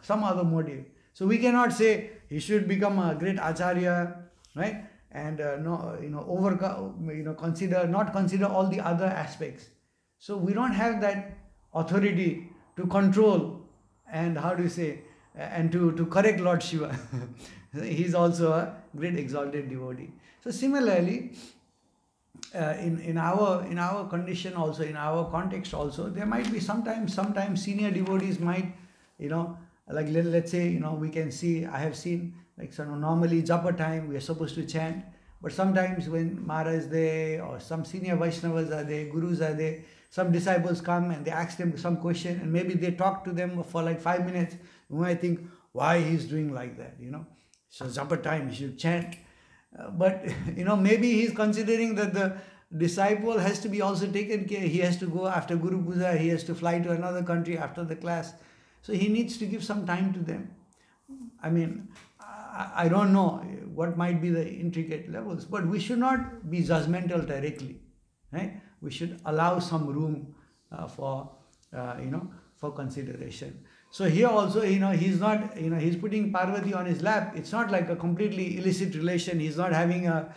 some other motive. So we cannot say he should become a great acharya, right? And not consider all the other aspects. So we don't have that authority to control and and to correct Lord Shiva. He's also a great exalted devotee. So similarly, in our condition also, in our context also, there might be sometimes senior devotees might, like let's say, we can see, I have seen, like, so normally japa time we are supposed to chant, but sometimes when Maharaj is there or some senior Vaishnavas are there, Gurus are there, some disciples come and they ask them some question and maybe they talk to them for like 5 minutes. You might think, why he's doing like that, So japa time, he should chant. But maybe he's considering that the disciple has to be also taken care. He has to go after Guru Puja, he has to fly to another country after the class. So he needs to give some time to them. I mean, I don't know what might be the intricate levels, but we should not be judgmental directly, right? We should allow some room for consideration. So here also, he's not, he's putting Parvati on his lap. It's not like a completely illicit relation. He's not having a,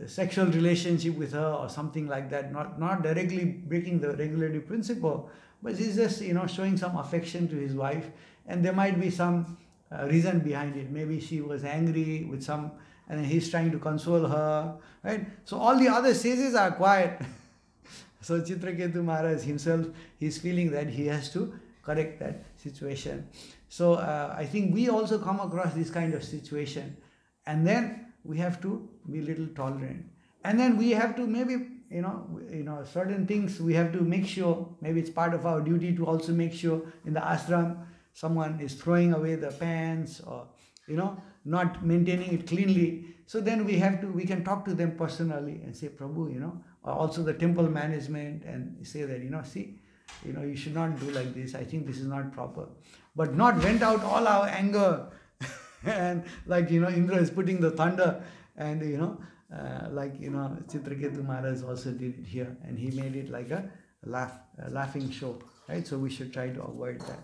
sexual relationship with her or something like that. Not directly breaking the regulative principle, but he's just, showing some affection to his wife. And there might be some reason behind it. Maybe she was angry with some, and he's trying to console her, right? So all the other sages are quiet. So Chitraketu Maharaj himself, he's feeling that he has to correct that situation. So I think we also come across this kind of situation, and then we have to be a little tolerant. And then we have to maybe, certain things we have to make sure, maybe it's part of our duty to also make sure in the ashram, someone is throwing away the pants or, not maintaining it cleanly. So then we can talk to them personally and say, Prabhu, or also the temple management, and say that, you should not do like this. I think this is not proper. But not vent out all our anger and like, Indra is putting the thunder and, Chitraketu Maharaj also did it here, and he made it like a laughing show, right? So we should try to avoid that.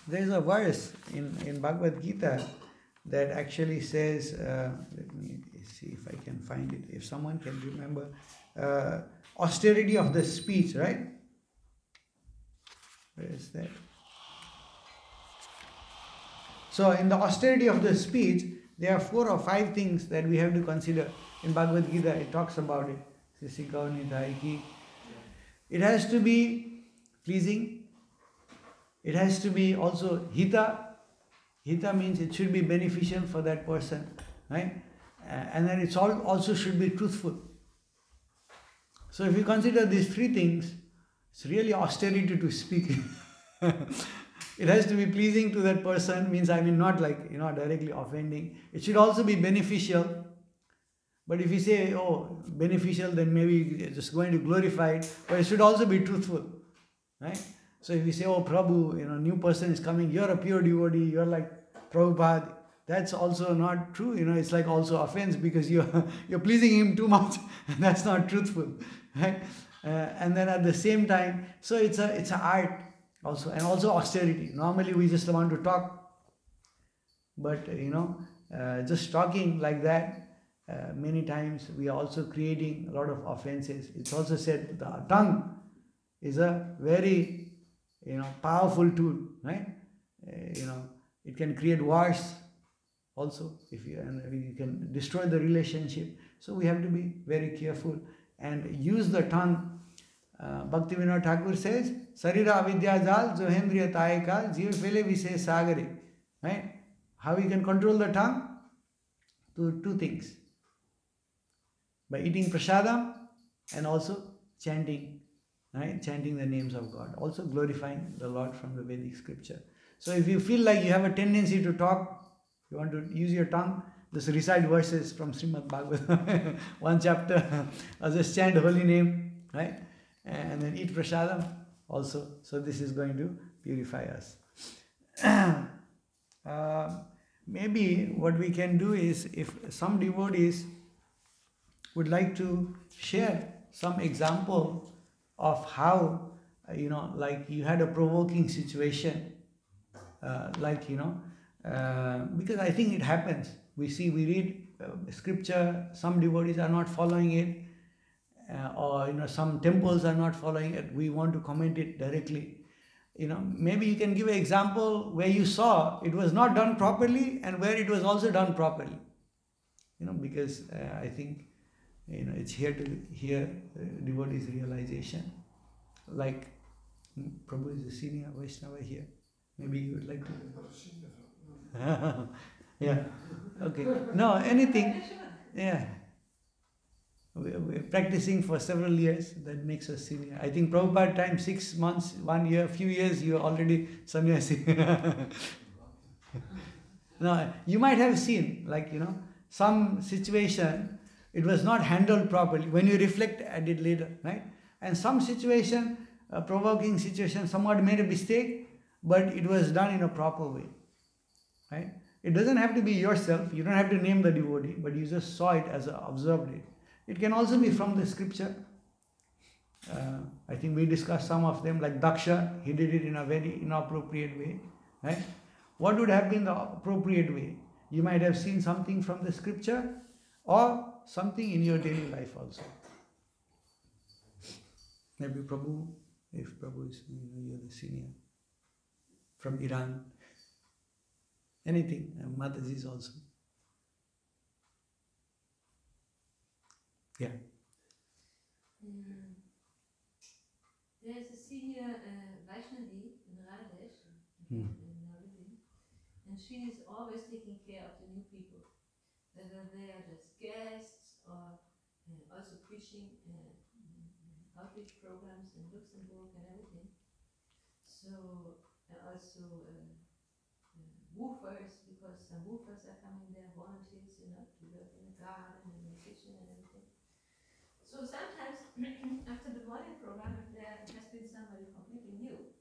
There is a verse in Bhagavad Gita that actually says, let me see if I can find it, if someone can remember, austerity of the speech, right? Where is that? So in the austerity of the speech, there are 4 or 5 things that we have to consider. In Bhagavad Gita, it talks about it. It has to be pleasing. It has to be also hita. Hita means it should be beneficial for that person, right? And then it also should be truthful. So if you consider these 3 things, it's really austerity to speak. It has to be pleasing to that person, means not like, directly offending. It should also be beneficial. But if you say, oh, beneficial, then maybe you're just going to glorify it. But it should also be truthful, right? So if you say, oh, Prabhu, new person is coming, you're a pure devotee, you're like Prabhupada, that's also not true. It's like also offense because you're pleasing him too much. That's not truthful, right? And then at the same time, so it's an art also, and also austerity. Normally we just want to talk, but just talking like that, many times we are also creating a lot of offenses. It's also said the tongue is a very powerful tool, right? It can create wars also, and you can destroy the relationship. So we have to be very careful and use the tongue. Bhaktivinoda Thakur says, Sarira avidya jal johendriya taika jiv fele vise sagare. Right? How we can control the tongue? To 2 things. By eating prasadam and also chanting, right? Chanting the names of God. Also glorifying the Lord from the Vedic scripture. So if you feel like you have a tendency to talk, you want to use your tongue, just recite verses from Srimad Bhagavatam, 1 chapter, or just chant holy name, right? And then eat prasadam also. So this is going to purify us. Maybe what we can do is, if some devotees would like to share some example of how like you had a provoking situation, because I think it happens. We read scripture, some devotees are not following it, or some temples are not following it. We want to comment it directly. Maybe you can give an example where you saw it was not done properly and where it was also done properly. Because I think it's here to hear devotees' realization. Like Prabhu is a senior Vaishnava here. Maybe you would like to. Yeah. Okay. No, anything. Yeah. We're practicing for several years. That makes us senior. I think Prabhupada time 6 months, 1 year, few years, you're already sannyasi. No, you might have seen, some situation, it was not handled properly. When you reflect at it later, right? And some situation, a provoking situation, someone made a mistake, but it was done in a proper way, right? It doesn't have to be yourself. You don't have to name the devotee, but you just saw it as observed it. It can also be from the scripture. I think we discussed some of them, like Daksha. He did it in a very inappropriate way, right? What would have been the appropriate way? You might have seen something from the scripture or something in your daily life also. Maybe Prabhu, if Prabhu is, you're the senior, from Iran. Anything, Mataji is also. Yeah. There's a senior Vaishnavi in Radesh, in Navadvip, and she is always taking care of the new people, whether they are just guests or also preaching outreach programs in Luxembourg and everything. So also woofers, because some woofers are coming there, volunteers, to work in the garden and in the kitchen and everything. So sometimes after the morning program, if there has been somebody completely new,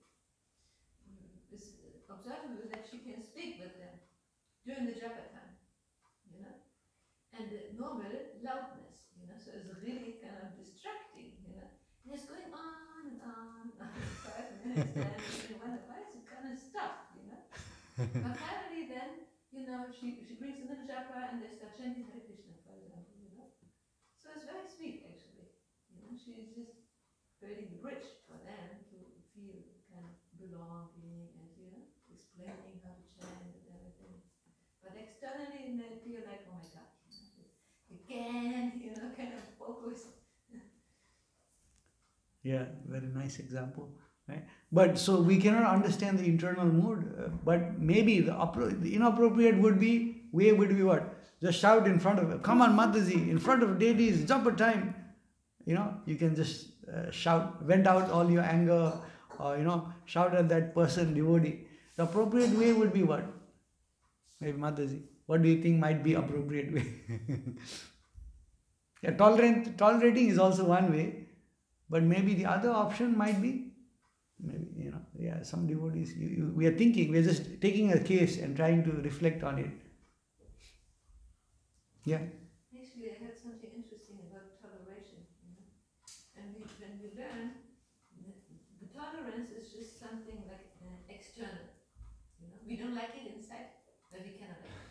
it's observable that she can speak with them during the japa time, and the normal loudness, so it's really kind of distracting, and it's going on and on, 5 minutes, and you wonder, why is it kind of stop, But finally then, she brings in the japa and they start chanting Hare Krishna, for example, So it's very sweet, actually. She's just creating the bridge for them to feel kind of belonging and, explaining how to chant and everything. But externally, they feel like, oh my God, again, kind of focused. Yeah, very nice example, right? But so we cannot understand the internal mood, but maybe the inappropriate would be what? Just shout in front of, come on Mataji, in front of deities, japa time. You can just shout, vent out all your anger, or, shout at that person, devotee. The appropriate way would be what? Maybe Mataji, what do you think might be appropriate way? Yeah, tolerating is also one way, but maybe the other option might be, maybe, some devotees, we are thinking, we are just taking a case and trying to reflect on it. Yeah. Actually, I heard something interesting about toleration, and when we learn, the tolerance is just something like external, we don't like it inside, but we cannot like it.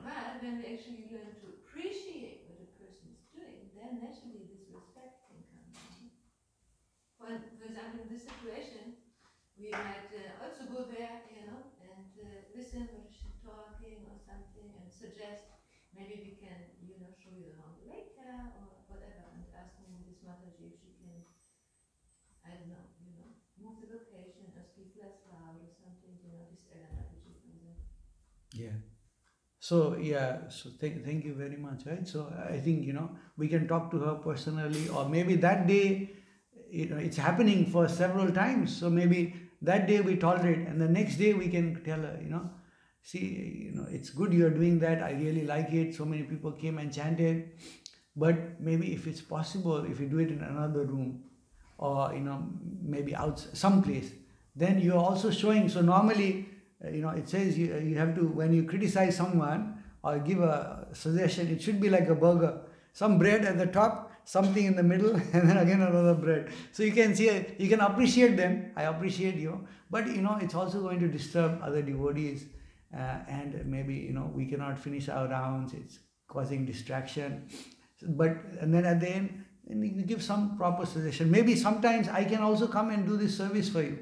But when we actually learn to appreciate what a person is doing, then naturally this respect can come. For example, in this situation, we might also go there, and listen what she's talking or something, and suggest maybe we can, show you around later or whatever, and asking this Mataji if she can, I don't know, move the location or speak less loud or something, this element which is present. Yeah. So thank you very much, right? So I think, we can talk to her personally, or maybe that day, it's happening for several times. So maybe that day we tolerate, and the next day we can tell her, see, it's good you're doing that. I really like it. So many people came and chanted. But maybe if it's possible, if you do it in another room, or, maybe out someplace, then you're also showing. So normally, it says you have to, when you criticize someone or give a suggestion, it should be like a burger. Some bread at the top, something in the middle, and then again another bread. So you can see, you can appreciate them. I appreciate you, but it's also going to disturb other devotees, and maybe we cannot finish our rounds. It's causing distraction. And then at the end, we give some proper suggestion. Maybe sometimes I can also come and do this service for you,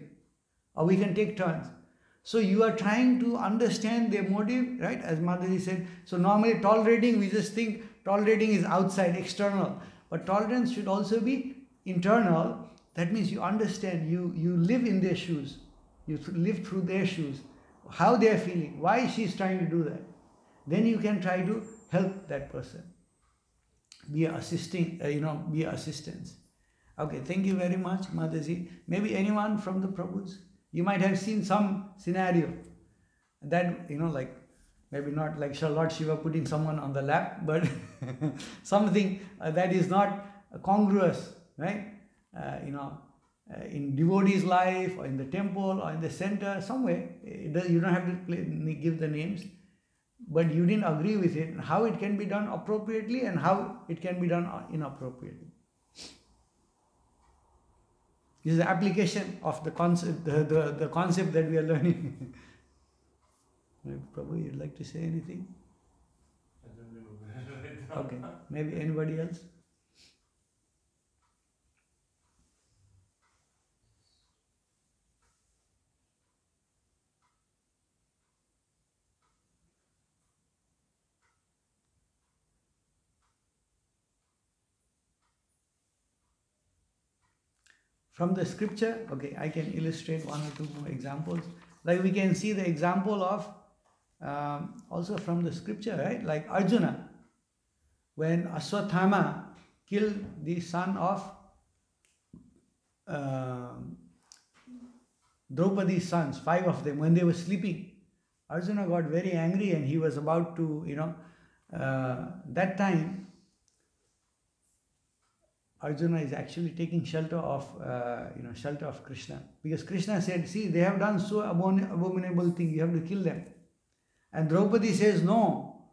or we can take turns. So you are trying to understand their motive, right? As Mataji said. So normally tolerating, we just think tolerating is outside, external. But tolerance should also be internal. That means you understand, you live in their shoes. You live through their shoes. How they are feeling, why she is trying to do that. Then you can try to help that person. Be assisting, be assistance. Okay, thank you very much, Mataji. Maybe anyone from the Prabhus? You might have seen some scenario that, like, maybe not like Lord Shiva putting someone on the lap, but something that is not congruous, right? In devotee's life, or in the temple, or in the center, somewhere. You don't have to give the names, but you didn't agree with it. How it can be done appropriately and how it can be done inappropriately. This is the application of the concept, the concept that we are learning. Prabhu, you'd like to say anything? I don't know. Okay, maybe anybody else? From the scripture, okay, I can illustrate one or two more examples. Like we can see the example of, also from the scripture, right? Like Arjuna, when Aswathama killed the son of Draupadi's sons, 5 of them, when they were sleeping, Arjuna got very angry and he was about to, that time, Arjuna is actually taking shelter of Krishna, because Krishna said, see, they have done so abominable thing, you have to kill them. And Draupadi says, no,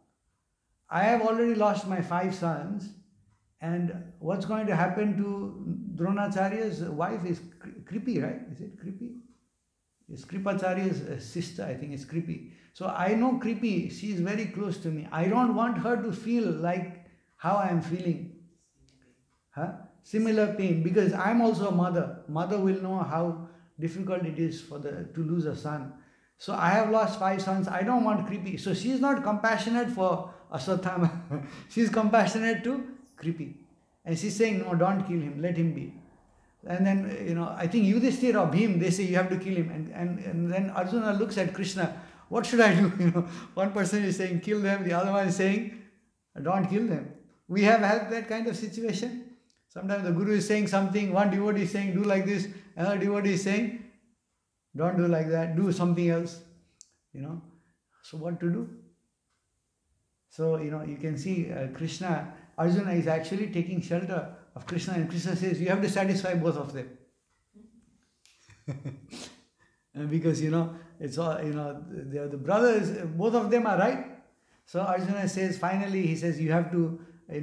I have already lost my 5 sons, and what's going to happen to Dronacharya's wife is Kripi, right? Is it Kripi? It's Kripacharya's sister, I think it's Kripi. So I know Kripi, she is very close to me. I don't want her to feel like how I am feeling. Similar pain, because I am also a mother. Mother will know how difficult it is to lose a son. So I have lost 5 sons. I don't want Kripi. So she is not compassionate for Aswathama. She is compassionate to Kripi. And she's saying, no, don't kill him. Let him be. And then, I think Yudhishthira or Bhim, they say you have to kill him. And then Arjuna looks at Krishna. What should I do? One person is saying, kill them. The other one is saying, don't kill them. We have had that kind of situation. Sometimes the Guru is saying something, one devotee is saying, do like this, another devotee is saying, don't do like that, do something else, So what to do? So, you can see Arjuna is actually taking shelter of Krishna, and Krishna says, you have to satisfy both of them. Because, it's all, the brothers, both of them are right. So Arjuna says, finally, he says, you have to,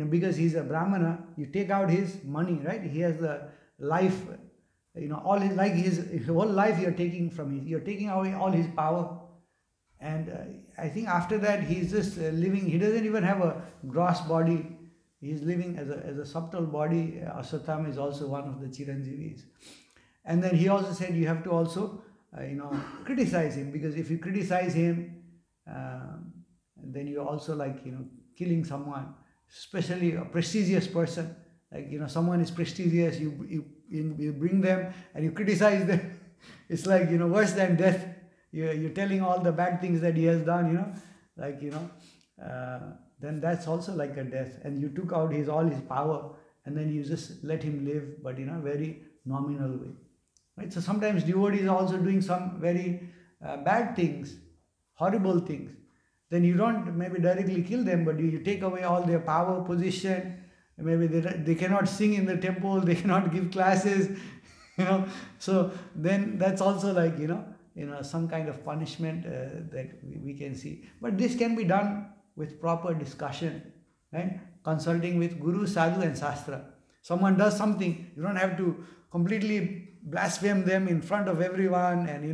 because he's a Brahmana, you take out his money, right? He has the life, all his, like his whole life you're taking from him. You're taking away all his power. And I think after that, he's just living, he doesn't even have a gross body. He's living as a subtle body. Aswathama is also one of the Chiranjeevis. And then he also said, you have to also, criticize him, because if you criticize him, then you're also like, killing someone. Especially a prestigious person, like someone is prestigious, you bring them and you criticize them. It's like worse than death. You're telling all the bad things that he has done. Then that's also like a death. And you took out all his power, and then you just let him live, but in a very nominal way. Right? So sometimes devotees are also doing some very bad things, horrible things. Then you don't maybe directly kill them, but you take away all their power, position. Maybe they cannot sing in the temple, they cannot give classes, So then that's also like, some kind of punishment that we can see. But this can be done with proper discussion, right? Consulting with Guru, Sadhu and Shastra. Someone does something, you don't have to completely blaspheme them in front of everyone, and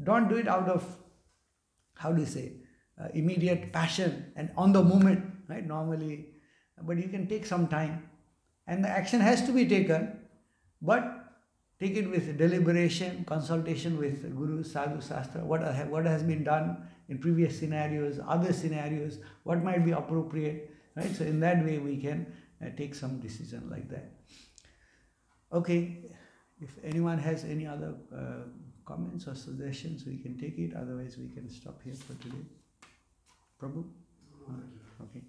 don't do it out of, how do you say, immediate passion and on the moment, right? Normally, but you can take some time, and the action has to be taken, but take it with deliberation, consultation with Guru, Sadhu, Shastra, what has been done in previous scenarios, other scenarios, what might be appropriate, right? So in that way we can take some decision like that. Okay, if anyone has any other comments or suggestions, we can take it, otherwise we can stop here for today. Prabhu? Okay.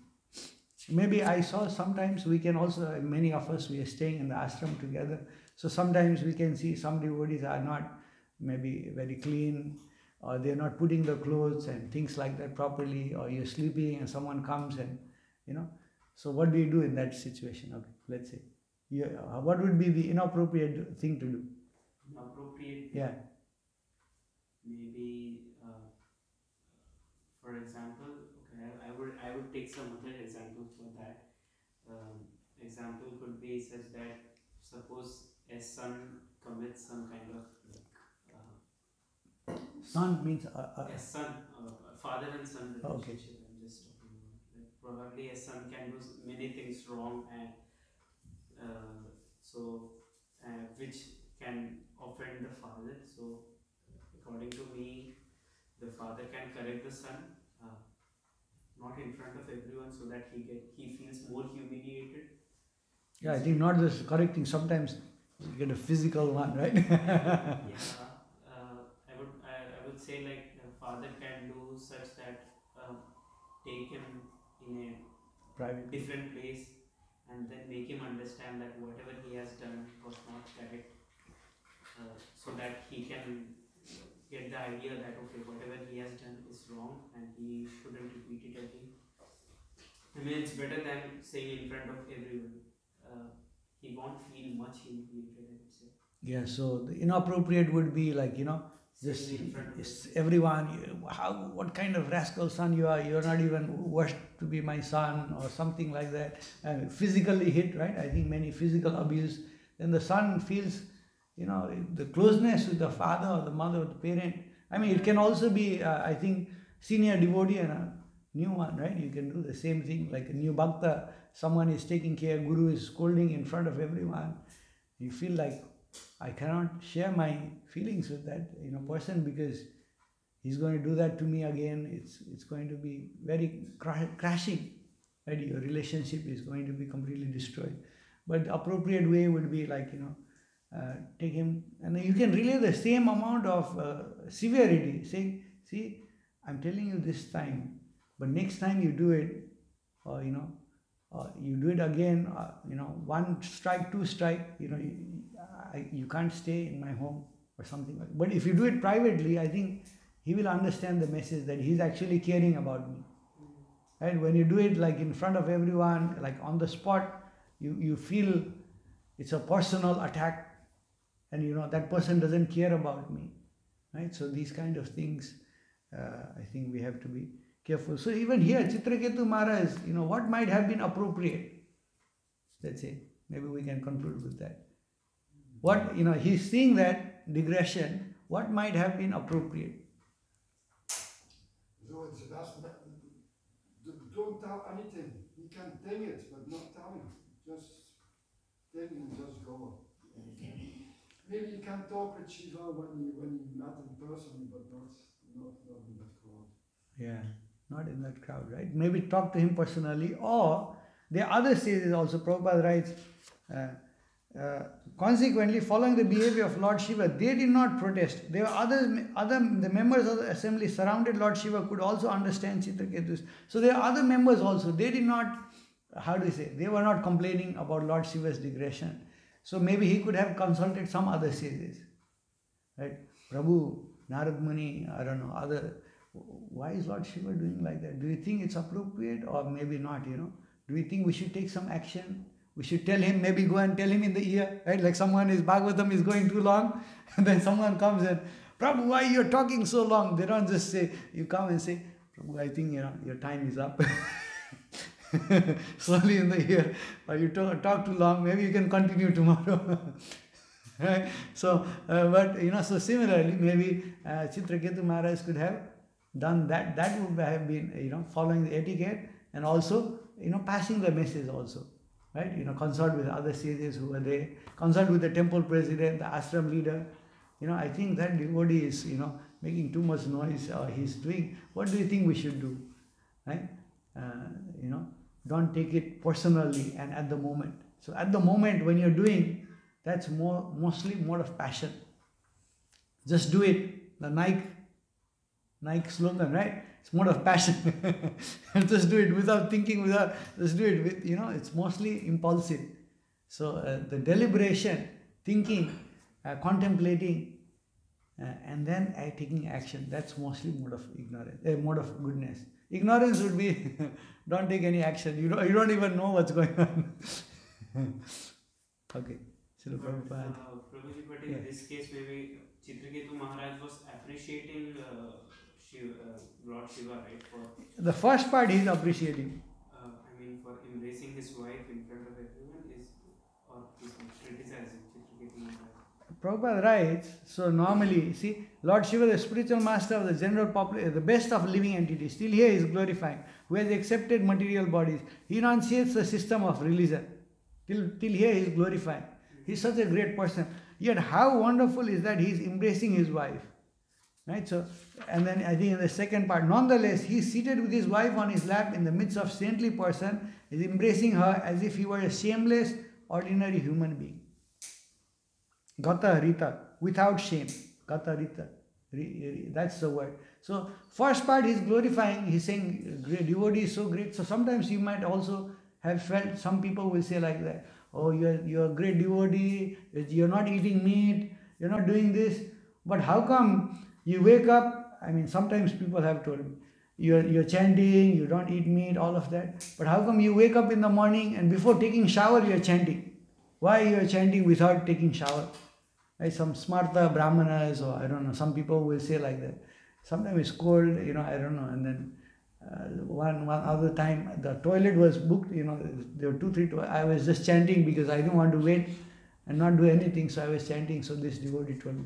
Maybe I saw sometimes we can also, many of us, we are staying in the ashram together, so sometimes we can see some devotees are not maybe very clean, or they're not putting the clothes and things like that properly, or you're sleeping and someone comes and, so what do you do in that situation? Okay, let's say, what would be the inappropriate thing to do? Inappropriate? Yeah. Maybe, for example, okay, I would take some other examples for that. Example could be such that, suppose a son commits some kind of Son means a son, father and son okay. relationship. I'm just talking about. Like, probably a son can do many things wrong, and which can offend the father. So, according to me, the father can correct the son, not in front of everyone, so that he feels more humiliated. Yeah, I think not just correcting, sometimes you get a physical one, right? Yeah, I would say, like, the father can do such that take him in a Private. different place, and then make him understand that whatever he has done was not correct, so that he can get the idea that, okay, whatever he has done is wrong and he shouldn't repeat it again. I mean, it's better than saying in front of everyone. He won't feel much humiliated, I would say. Yeah, so the inappropriate would be like, just everyone, what kind of rascal son you are, you're not even worth to be my son, or something like that. Physically hit, right? I think many physical abuse. Then the son feels, the closeness with the father or the mother or the parent. I mean, it can also be, I think, senior devotee and a new one, right? You can do the same thing, like a new bhakta, someone is taking care, Guru is scolding in front of everyone. You feel like, I cannot share my feelings with that person, because he's going to do that to me again. It's going to be very crashing, right? Your relationship is going to be completely destroyed. But the appropriate way would be like, take him, and you can relay the same amount of severity, saying, see, I'm telling you this time, but next time you do it, or you do it again, one strike, two strike, you can't stay in my home or something like that. But if you do it privately, I think he will understand the message that he's actually caring about me. Right? When you do it like in front of everyone, like on the spot, you feel it's a personal attack, and that person doesn't care about me. Right? So these kind of things, I think we have to be careful. So even here, Chitraketu Maharaj, what might have been appropriate? Let's say, maybe we can conclude with that. What, he's seeing that digression, what might have been appropriate? So don't tell anything. You can think it, but not tell him. Just think and just go. Maybe you can talk with Shiva when you met in person, but not in that crowd. Yeah, not in that crowd, right? Maybe talk to him personally, or there are other sages also. Prabhupada writes, consequently, following the behavior of Lord Shiva, they did not protest. There were the members of the assembly surrounded Lord Shiva could also understand Chitraketus. So there are other members also. They did not, they were not complaining about Lord Shiva's digression. So maybe he could have consulted some other sages, right? Prabhu, Narad Muni, I don't know, why is Lord Shiva doing like that? Do you think it's appropriate, or maybe not, Do you think we should take some action? We should tell him, maybe go and tell him in the ear, right? Like Bhagavatam is going too long, and then someone comes and, Prabhu, why you're talking so long? They don't just say, you come and say, Prabhu, I think, your time is up. slowly in the ear, or you talk too long, maybe you can continue tomorrow. Right? So, but so similarly, maybe Chitraketu Maharaj could have done that. That would have been, following the etiquette, and also, passing the message also. Right? Consult with other sages who are there, consult with the temple president, the ashram leader. I think that devotee is, making too much noise, or he's doing, what do you think we should do? Right? Don't take it personally and at the moment. So at the moment when you're doing, that's mostly more of passion. Just do it. The Nike slogan, right? It's more of passion. Just do it without thinking, just do it with, it's mostly impulsive. So the deliberation, thinking, contemplating, and then taking action, that's mostly mode of ignorance, mode of goodness. Ignorance would be, don't take any action. You don't even know what's going on. Okay. Prabhuji, but in this case, maybe Chitraketu Maharaj was appreciating Lord Shiva, right? For the first part he is appreciating. For embracing his wife in front of everyone or is criticizing Chitraketu Maharaj. Prabhupada writes, so normally, see, Lord Shiva, the spiritual master of the general population, the best of living entities, still here he is glorifying, who has accepted material bodies. He enunciates the system of religion. Till here he is glorifying. He is such a great person. Yet how wonderful is that he is embracing his wife. Right? So, and then I think in the second part, nonetheless, he is seated with his wife on his lap in the midst of saintly person, is embracing her as if he were a shameless, ordinary human being. Gata Rita, without shame. Gata Rita. That's the word. So, first part he is glorifying, he is saying, great devotee is so great. So, sometimes you might also have felt, some people will say like that, oh, you're a great devotee, you're not eating meat, you're not doing this. But how come you wake up, sometimes people have told me, you're chanting, you don't eat meat, all of that. But how come you wake up in the morning and before taking shower, you're chanting? Why you're chanting without taking shower? Right? Some smarta brahmanas, or I don't know, some people will say like that. Sometimes it's cold, I don't know. And then one other time, the toilet was booked, there were 2-3 I was just chanting because I didn't want to wait and not do anything, so I was chanting. So this devotee told me,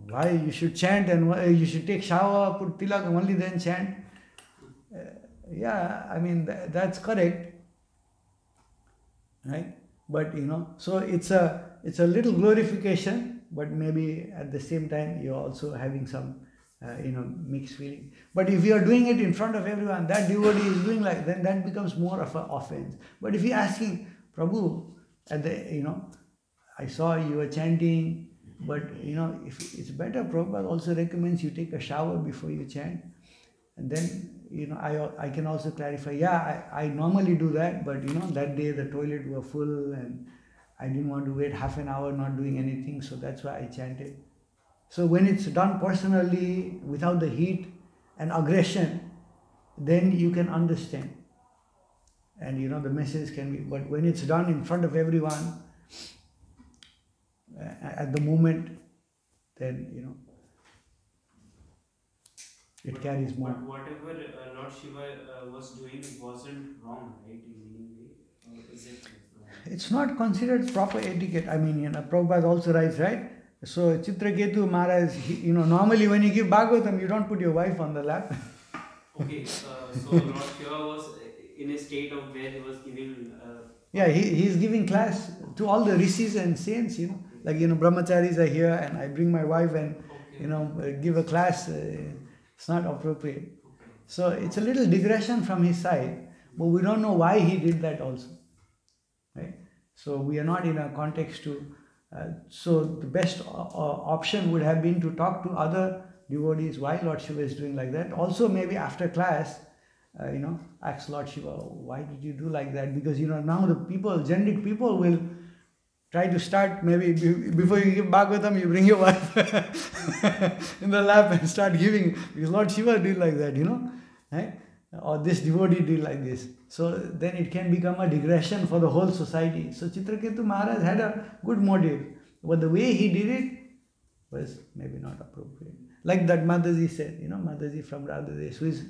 why you should chant and you should take shower, put tilak, only then chant. That's correct, right? But so it's a little glorification, but maybe at the same time you're also having some mixed feeling. But if you are doing it in front of everyone, that devotee is doing then that becomes more of an offense. But if you're asking, Prabhu, I saw you were chanting, but if it's better, Prabhupada also recommends you take a shower before you chant. And then, I can also clarify, I normally do that, but that day the toilet were full and I didn't want to wait half an hour not doing anything, so that's why I chanted. So when it's done personally, without the heat and aggression, then you can understand. And the message can be, but when it's done in front of everyone, at the moment, then, it carries more. But whatever Lord Shiva was doing wasn't wrong, right, in any way? Or is it wrong? It's not considered proper etiquette. Prabhupada also writes, right? So Chitraketu Maharaj, normally when you give Bhagavatam, you don't put your wife on the lap. Okay, so Lord Shiva was in a state of where he was giving... he's giving class to all the rishis and saints, like, brahmacharis are here and I bring my wife and, give a class. It's not appropriate. Okay. So it's a little digression from his side, but we don't know why he did that also. Right? So we are not in a context to... so the best option would have been to talk to other devotees why Lord Shiva is doing like that. Also maybe after class, ask Lord Shiva, why did you do like that? Because now the generic people will try to start, maybe before you give Bhagavatam, you bring your wife in the lap and start giving, because Lord Shiva did like that, right? Or this devotee did like this. So then it can become a digression for the whole society. So Chitraketu Maharaj had a good motive, but the way he did it was maybe not appropriate. Like that Mataji said, Mataji from Radhadesh, who is,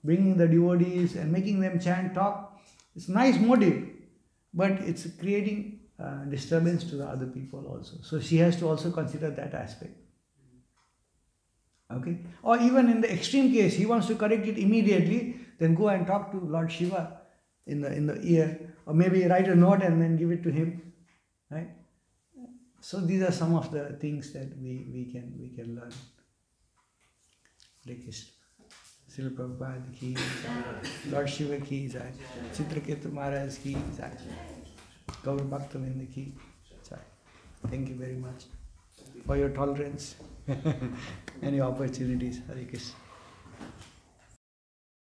bringing the devotees and making them chant, talk. It's nice motive, but it's creating disturbance to the other people also. So she has to also consider that aspect. Okay? Or even in the extreme case, he wants to correct it immediately, then go and talk to Lord Shiva in the ear, or maybe write a note and then give it to him. Right? So these are some of the things that we can learn. Hare Krishna. Srila Prabhupada ki jai. Lord Shiva ki jai. Chitraketu Maharaj ki jai. Gaur Bhaktavinda ki jai. Thank you very much for your tolerance and your opportunities. Hare Krishna.